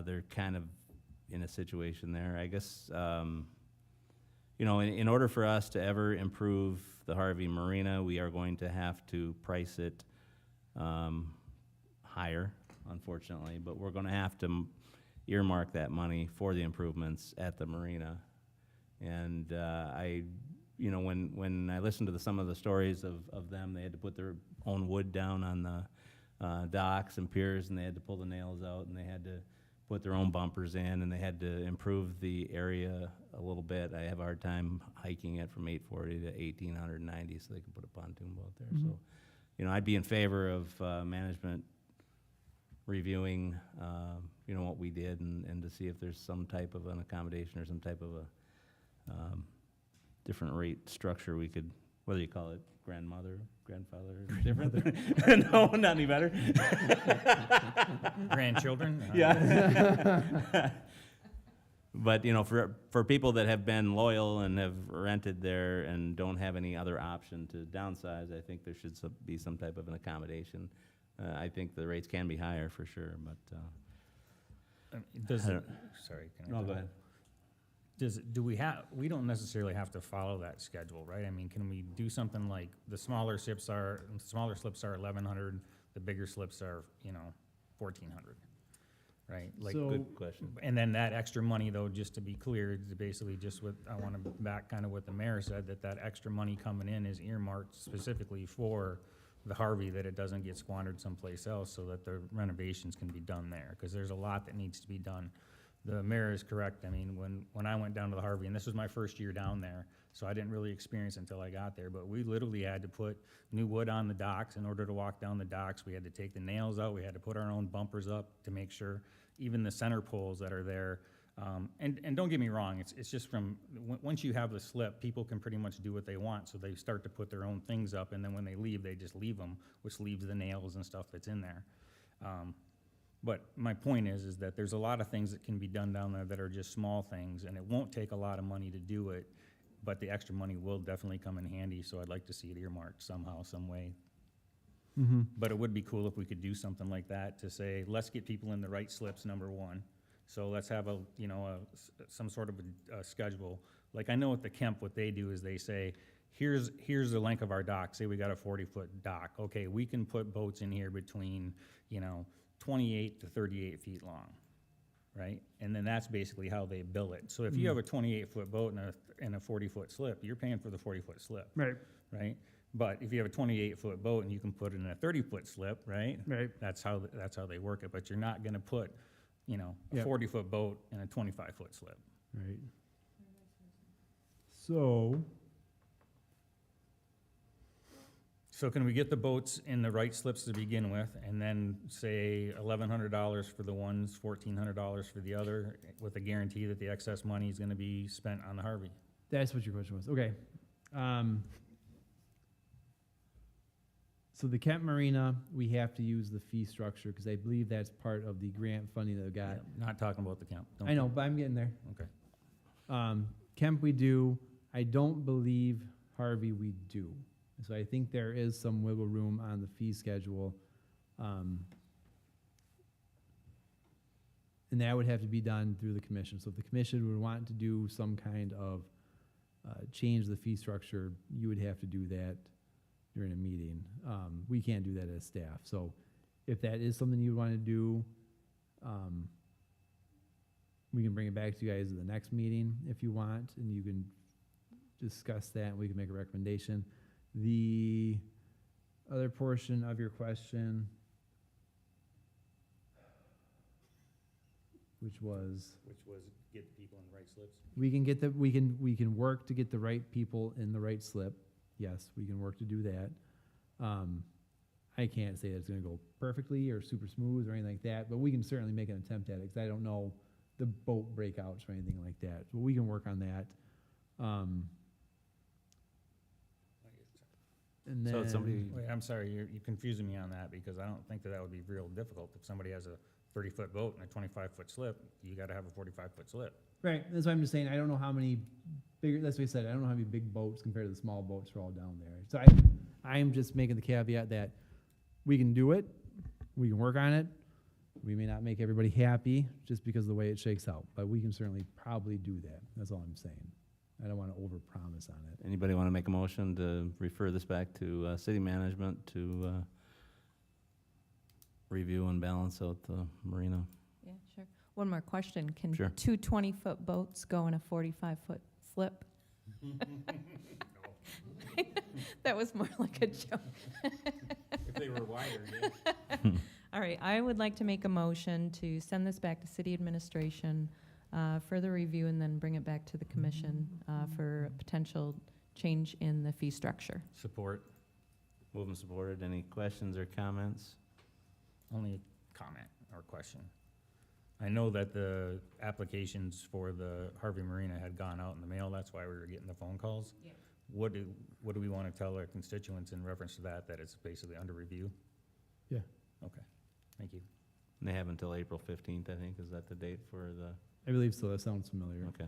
they're kind of in a situation there. I guess, you know, in order for us to ever improve the Harvey Marina, we are going to have to price it higher, unfortunately, but we're gonna have to earmark that money for the improvements at the marina. And you know, when I listened to some of the stories of them, they had to put their own wood down on the docks and piers, and they had to pull the nails out, and they had to put their own bumpers in, and they had to improve the area a little bit. I have a hard time hiking it from 840 to 1890, so they could put a pontoon boat there. So, you know, I'd be in favor of management reviewing, you know, what we did and to see if there's some type of an accommodation or some type of a different rate structure we could, whether you call it grandmother, grandfather, different. No, not any better. Grandchildren? Yeah. But, you know, for people that have been loyal and have rented there and don't have any other option to downsize, I think there should be some type of an accommodation. I think the rates can be higher for sure, but, Does, I don't- sorry, can I? no, talk? go ahead. We don't necessarily have to follow that schedule, right? I mean, can we do something like the smaller slips are 1,100, the bigger slips are, 1,400, right? Like, So- Good question. and then that extra money, though, just to be clear, is basically just what, I want to back kind of what the mayor said, that extra money coming in is earmarked specifically for the Harvey, that it doesn't get squandered someplace else, so that the renovations can be done there, because there's a lot that needs to be done. The mayor is correct. I mean, when I went down to the Harvey, and this was my first year down there, so I didn't really experience it until I got there, but we literally had to put new wood on the docks in order to walk down the docks. We had to take the nails out. We had to put our own bumpers up to make sure, even the center poles that are there. And don't get me wrong, it's just once you have the slip, people can pretty much do what they want, so they start to put their own things up, and then when they leave, they just leave them, which leaves the nails and stuff that's in there. But my point is that there's a lot of things that can be done down there that are just small things, and it won't take a lot of money to do it, but the extra money will definitely come in handy, so I'd like to see it earmarked somehow, some way. But it would be cool if we could do something like that to say, let's get people in the right slips, number one. So let's have some sort of a schedule. Like, I know at the Kemp, what they do is they say, here's the length of our dock. Say we got a 40-foot dock. Okay, we can put boats in here between, 28 to 38 feet long, right? And then that's basically how they bill it. So if you have a 28-foot boat and a 40-foot slip, you're paying for the 40-foot slip, Right, right? But if you have a 28-foot boat and you can put it in a 30-foot slip, right? right. That's how they work it. But you're not gonna put, a Yep. 40-foot boat in a 25-foot slip. Right. So, So can we get the boats in the right slips to begin with, and then say $1,100 for the ones, $1,400 for the other, with a guarantee that the excess money is gonna be spent on the Harvey? that's what your question was. Okay. So the Kent Marina, we have to use the fee structure, because I believe that's part of the grant funding that we got. Not talking about the camp. Don't- I know, but I'm getting there. Okay. Kemp we do. I don't believe Harvey we do. So I think there is some wiggle room on the fee schedule. And that would have to be done through the commission. So if the commission would want to do some kind of change the fee structure, you would have to do that during a meeting. We can't do that as staff. So if that is something you want to do, we can bring it back to you guys at the next meeting if you want, and you can discuss that, and we can make a recommendation. The other portion of your question, which was, get the people in the right slips? we can work to get the right people in the right slip. Yes, we can work to do that. I can't say that it's gonna go perfectly or super smooth or anything like that, but we can certainly make an attempt at it, because I don't know the boat breakouts or anything like that. So we can work on that. And So then, it's somebody- Wait, I'm sorry, you're confusing me on that, because I don't think that would be real difficult. If somebody has a 30-foot boat and a 25-foot slip, you gotta have a 45-foot slip. right, that's why I'm just saying, I don't know how many bigger, that's what I said, I don't know how many big boats compared to the small boats are all down there. So I'm just making the caveat that we can do it, we can work on it. We may not make everybody happy just because of the way it shakes out, but we can certainly probably do that. That's all I'm saying. I don't want to overpromise on it. Anybody want to make a motion to refer this back to city management to review and balance out the marina? Yeah, sure. One more question. Can Sure. two 20-foot boats go in a 45-foot slip? That was more like a joke. If they were wider, All right, I would like to make a motion to send this back to city administration, further review, and then bring it back to the commission for potential change in the fee structure. Support. Moved and supported. Any questions or comments? Only a comment or question. I know that the applications for the Harvey Marina had gone out in the mail, that's why we were getting the phone calls. Yeah. What do we want to tell our constituents in reference to that it's basically under review? Yeah. Okay, thank you. And they have until April 15th, I think. Is that the date for the, I believe so. That sounds familiar. okay.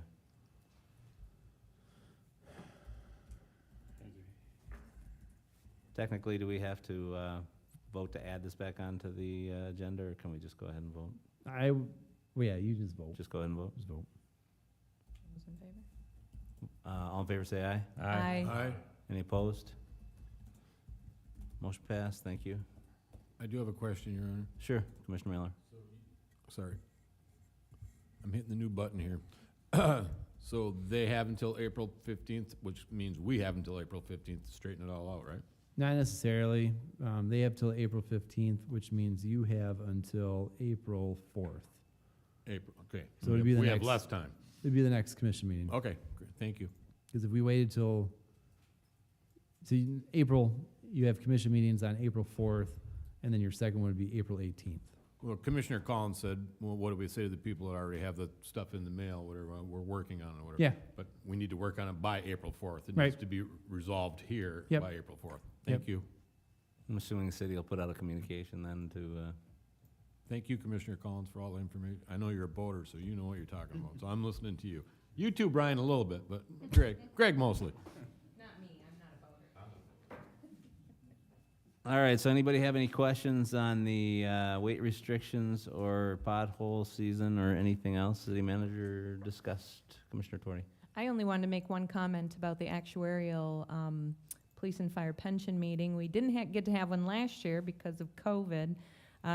Technically, do we have to vote to add this back onto the agenda, or can we just go ahead and vote? Well, yeah, you just vote. Just go ahead and vote. Just vote. Those in favor? All in favor, say aye. Aye. Any opposed? Motion passed. Thank you. I do have a question, Your Honor. Sure, Commissioner Mailer. Sorry. I'm hitting the new button here. So they have until April 15th, which means we have until April 15th to straighten it all out, right? Not necessarily. They have till April 15th, which means you have until April 4th. April, okay. So it'd be the We have next- less time. It'd be the next commission meeting. Okay, great, thank you. Because if we waited till, April, you have commission meetings on April 4th, and then your second one would be April 18th. Well, Commissioner Collins said, well, what do we say to the people that already have the stuff in the mail, whatever, we're working on it, or whatever? Yeah. But we need to work on it by April 4th. It Right. needs to be resolved here Yep. by April 4th. Thank Yep. you. I'm assuming the city will put out a communication then to, Thank you, Commissioner Collins, for all the information. I know you're a boater, so you know what you're talking about, so I'm listening to you. You too, Brian, a little bit, but Greg mostly. Not me, I'm not a voter. all right, so anybody have any questions on the weight restrictions or pothole season or anything else city manager discussed? Commissioner Tory? I only wanted to make one comment about the actuarial police and fire pension meeting. We didn't get to have one last year because of COVID.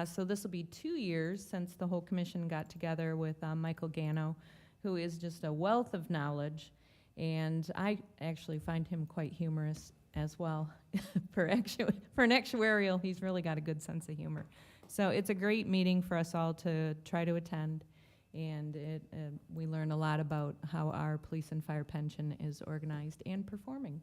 So this will be 2 years since the whole commission got together with Michael Gano, who is just a wealth of knowledge. And I actually find him quite humorous as well. For an actuarial, he's really got a good sense of humor. So it's a great meeting for us all to try to attend. And we learn a lot about how our police and fire pension is organized and performing.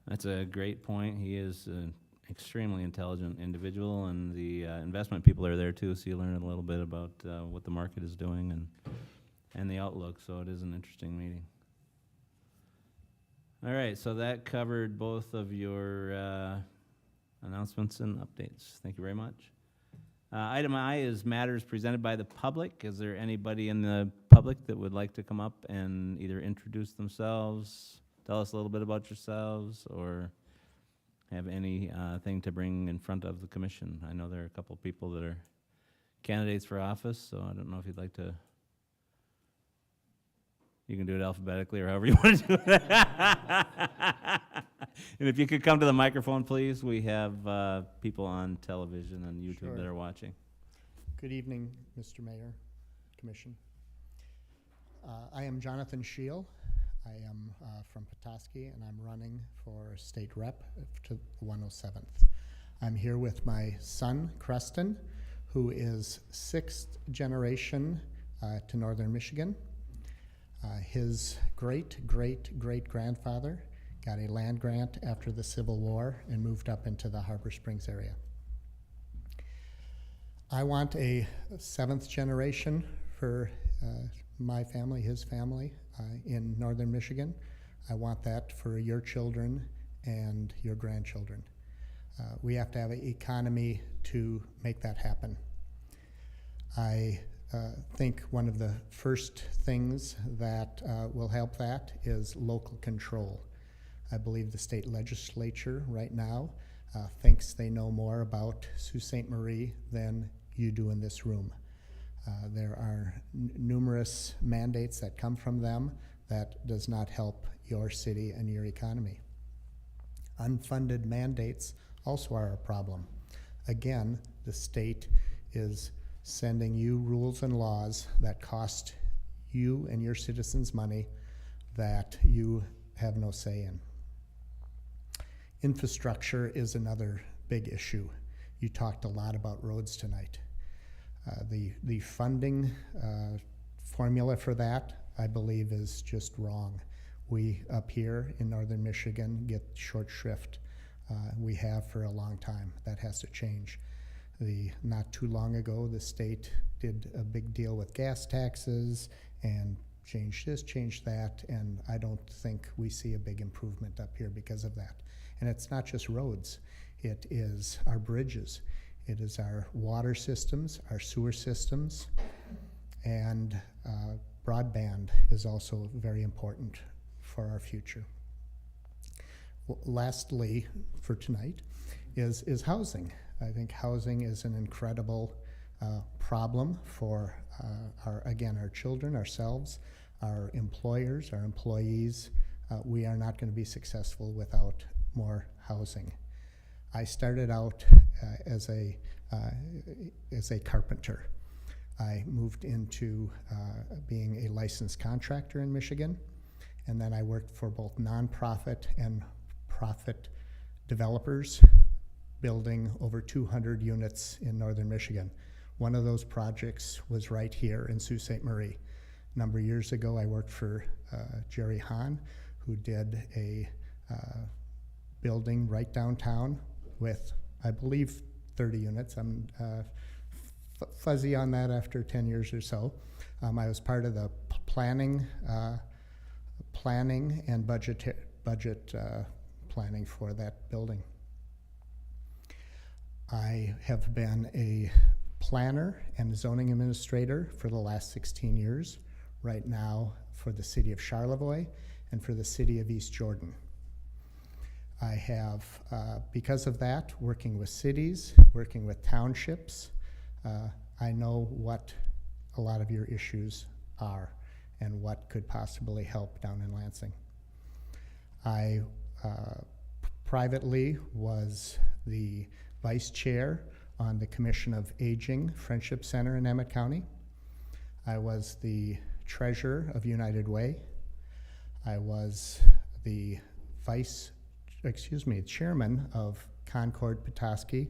That's a great point. He is an extremely intelligent individual, and the investment people are there too, so you learn a little bit about what the market is doing and the outlook, so it is an interesting meeting. All right, so that covered both of your announcements and updates. Thank you very much. Item I is matters presented by the public. Is there anybody in the public that would like to come up and either introduce themselves, tell us a little bit about yourselves, or have any thing to bring in front of the commission? I know there are a couple people that are candidates for office, so I don't know if you'd like to. You can do it alphabetically or however you want to do it. And if you could come to the microphone, please. We have people on television and YouTube that Sure. are watching. Good evening, Mr. Mayor, Commission. I am Jonathan Scheel. I am from Petoskey, and I'm running for state rep to the 107th. I'm here with my son, Creston, who is 6th generation to Northern Michigan. His great-great-great-grandfather got a land grant after the Civil War and moved up into the Harbor Springs area. I want a 7th generation for my family, his family, in Northern Michigan. I want that for your children and your grandchildren. We have to have an economy to make that happen. I think one of the first things that will help that is local control. I believe the state legislature right now thinks they know more about Sault Ste. Marie than you do in this room. There are numerous mandates that come from them that does not help your city and your economy. Unfunded mandates also are a problem. Again, the state is sending you rules and laws that cost you and your citizens money that you have no say in. Infrastructure is another big issue. You talked a lot about roads tonight. The funding formula for that, I believe, is just wrong. We up here in northern Michigan get short shrift. We have for a long time. That has to change. Not too long ago, the state did a big deal with gas taxes and changed this, changed that, and I don't think we see a big improvement up here because of that. And it's not just roads. It is our bridges. It is our water systems, our sewer systems, and broadband is also very important for our future. Lastly, for tonight, is housing. I think housing is an incredible problem for our children, ourselves, our employers, our employees. We are not going to be successful without more housing. I started out as a carpenter. I moved into being a licensed contractor in Michigan, and then I worked for both nonprofit and profit developers, building over 200 units in northern Michigan. One of those projects was right here in Sault Ste. Marie. A number of years ago, I worked for Jerry Hahn, who did a building right downtown with, I believe, 30 units. I'm fuzzy on that after 10 years or so. I was part of the planning and budget planning for that building. I have been a planner and zoning administrator for the last 16 years, right now for the city of Charlevoix and for the city of East Jordan. I have, because of that, working with cities, working with townships, I know what a lot of your issues are and what could possibly help down in Lansing. I privately was the vice chair on the Commission of Aging Friendship Center in Emmett County. I was the treasurer of United Way. I was the chairman of Concord Petoskey,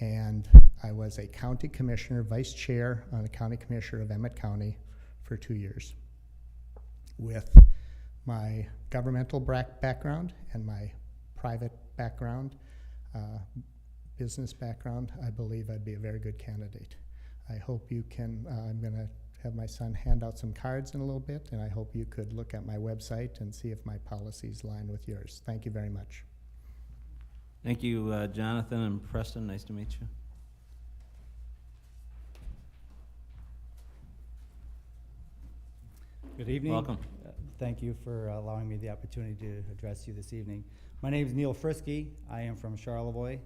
and I was a county commissioner, vice chair on the county commissioner of Emmett County for 2 years. With my governmental background and my private background, business background, I believe I'd be a very good candidate. I hope you can, I'm gonna have my son hand out some cards in a little bit, and I hope you could look at my website and see if my policies line with yours. Thank you very much. Thank you, Jonathan and Preston. Nice to meet you. Good evening. Welcome. Thank you for allowing me the opportunity to address you this evening. My name is Neil Frisky. I am from Charlevoix,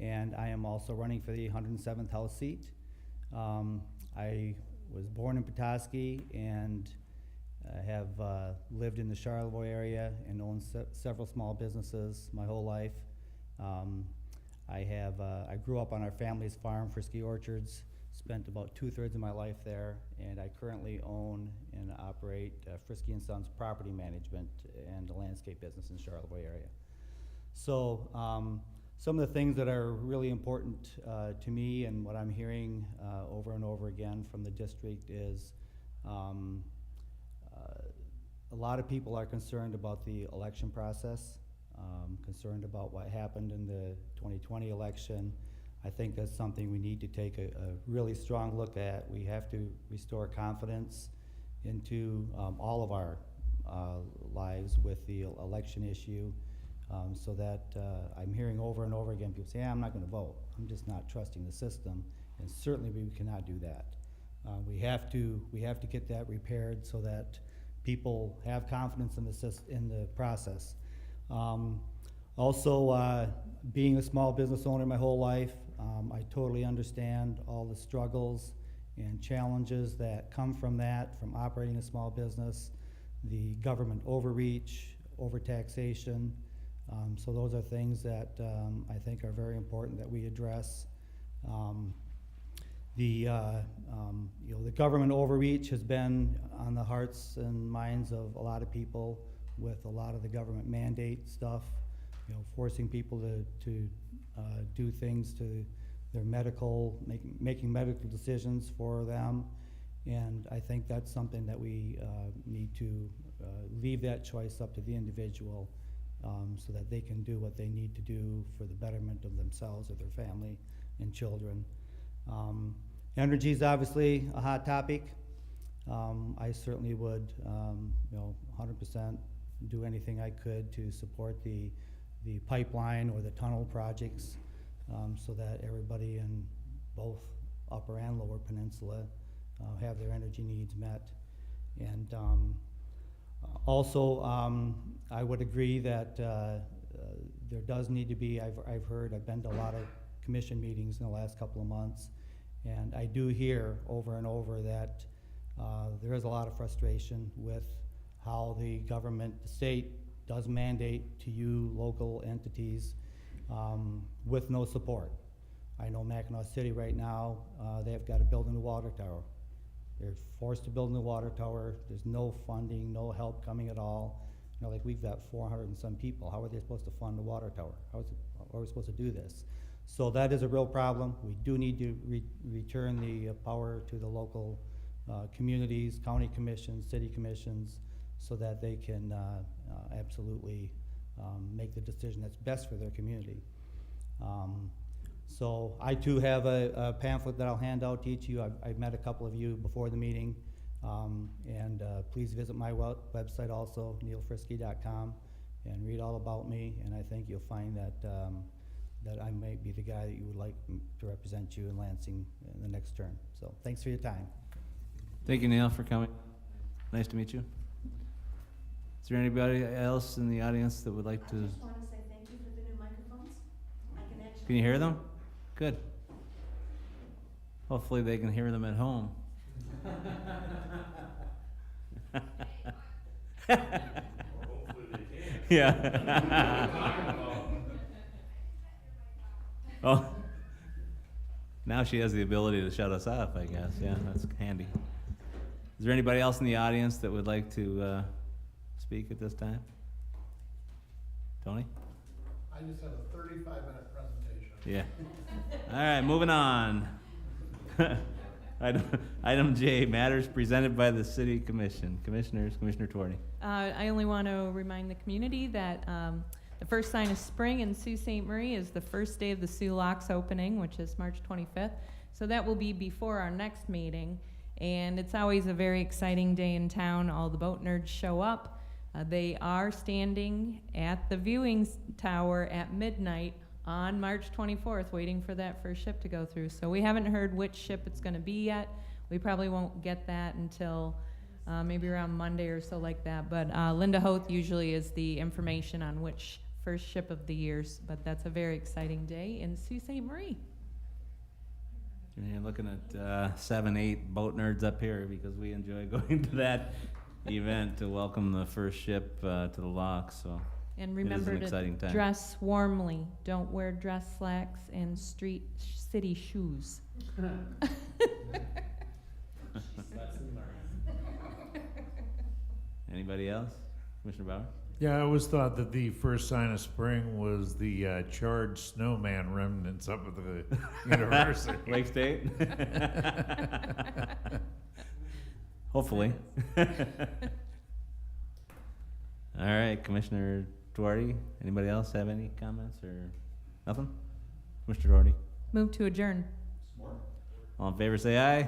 and I am also running for the 107th House seat. I was born in Petoskey and have lived in the Charlevoix area and owned several small businesses my whole life. I grew up on our family's farm, Frisky Orchards, spent about 2/3 of my life there, and I currently own and operate Frisky & Sons Property Management and a landscape business in the Charlevoix area. So some of the things that are really important to me and what I'm hearing over and over again from the district is a lot of people are concerned about the election process, concerned about what happened in the 2020 election. I think that's something we need to take a really strong look at. We have to restore confidence into all of our lives with the election issue, so that I'm hearing over and over again people say, I'm not going to vote. I'm just not trusting the system, and certainly we cannot do that. We have to get that repaired so that people have confidence in the process. Also, being a small business owner my whole life, I totally understand all the struggles and challenges that come from that, from operating a small business, the government overreach, overtaxation. So those are things that I think are very important that we address. The government overreach has been on the hearts and minds of a lot of people with a lot of the government mandate stuff, forcing people to do things to their making medical decisions for them. And I think that's something that we need to leave that choice up to the individual, so that they can do what they need to do for the betterment of themselves or their family and children. Energy is obviously a hot topic. I certainly would, 100% do anything I could to support the pipeline or the tunnel projects, so that everybody in both Upper and Lower Peninsula have their energy needs met. And also, I would agree that there does need to be, I've been to a lot of commission meetings in the last couple of months, and I do hear over and over that there is a lot of frustration with how the government, the state, does mandate to you local entities with no support. I know Mackinac City right now, they've got to build a new water tower. They're forced to build a new water tower. There's no funding, no help coming at all. Like we've got 400 and some people. How are they supposed to fund the water tower? How are we supposed to do this? So that is a real problem. We do need to return the power to the local communities, county commissions, city commissions, so that they can absolutely make the decision that's best for their community. So I too have a pamphlet that I'll hand out to each of you. I've met a couple of you before the meeting. And please visit my website also, neilfrisky.com, and read all about me. And I think you'll find that that I may be the guy that you would like to represent you in Lansing in the next term. So thanks for your time. Thank you, Neil, for coming. Nice to meet you. Is there anybody else in the audience that would like to? I just want to say thank you for the new microphones. I can actually. Can you hear them? Good. Hopefully they can hear them at home. Yeah. Oh, now she has the ability to shut us off, I guess. Yeah, that's handy. Is there anybody else in the audience that would like to speak at this time? Tony? I just have a 35-minute presentation. Yeah. All right, moving on. Item J, matters presented by the City Commission. Commissioners, Commissioner Tuarte. I only want to remind the community that the first sign of spring in Sault Ste. Marie is the first day of the Soo Locks opening, which is March 25th. So that will be before our next meeting. And it's always a very exciting day in town. All the boat nerds show up. They are standing at the viewing tower at midnight on March 24th, waiting for that first ship to go through. So we haven't heard which ship it's going to be yet. We probably won't get that until maybe around Monday or so like that. But Linda Hoth usually is the information on which first ship of the years. But that's a very exciting day in Sault Ste. Marie. And you're looking at 7, 8 boat nerds up here because we enjoy going to that event to welcome the first ship to the locks. So. And remember to dress warmly. Don't wear dress slacks and city shoes. Anybody else? Commissioner Bauer? Yeah, I always thought that the first sign of spring was the charred snowman remnants up at the university. Lake State? Hopefully. All right, Commissioner Tuarte, anybody else have any comments or nothing? Mr. Tuarte? Move to adjourn. All in favor say aye.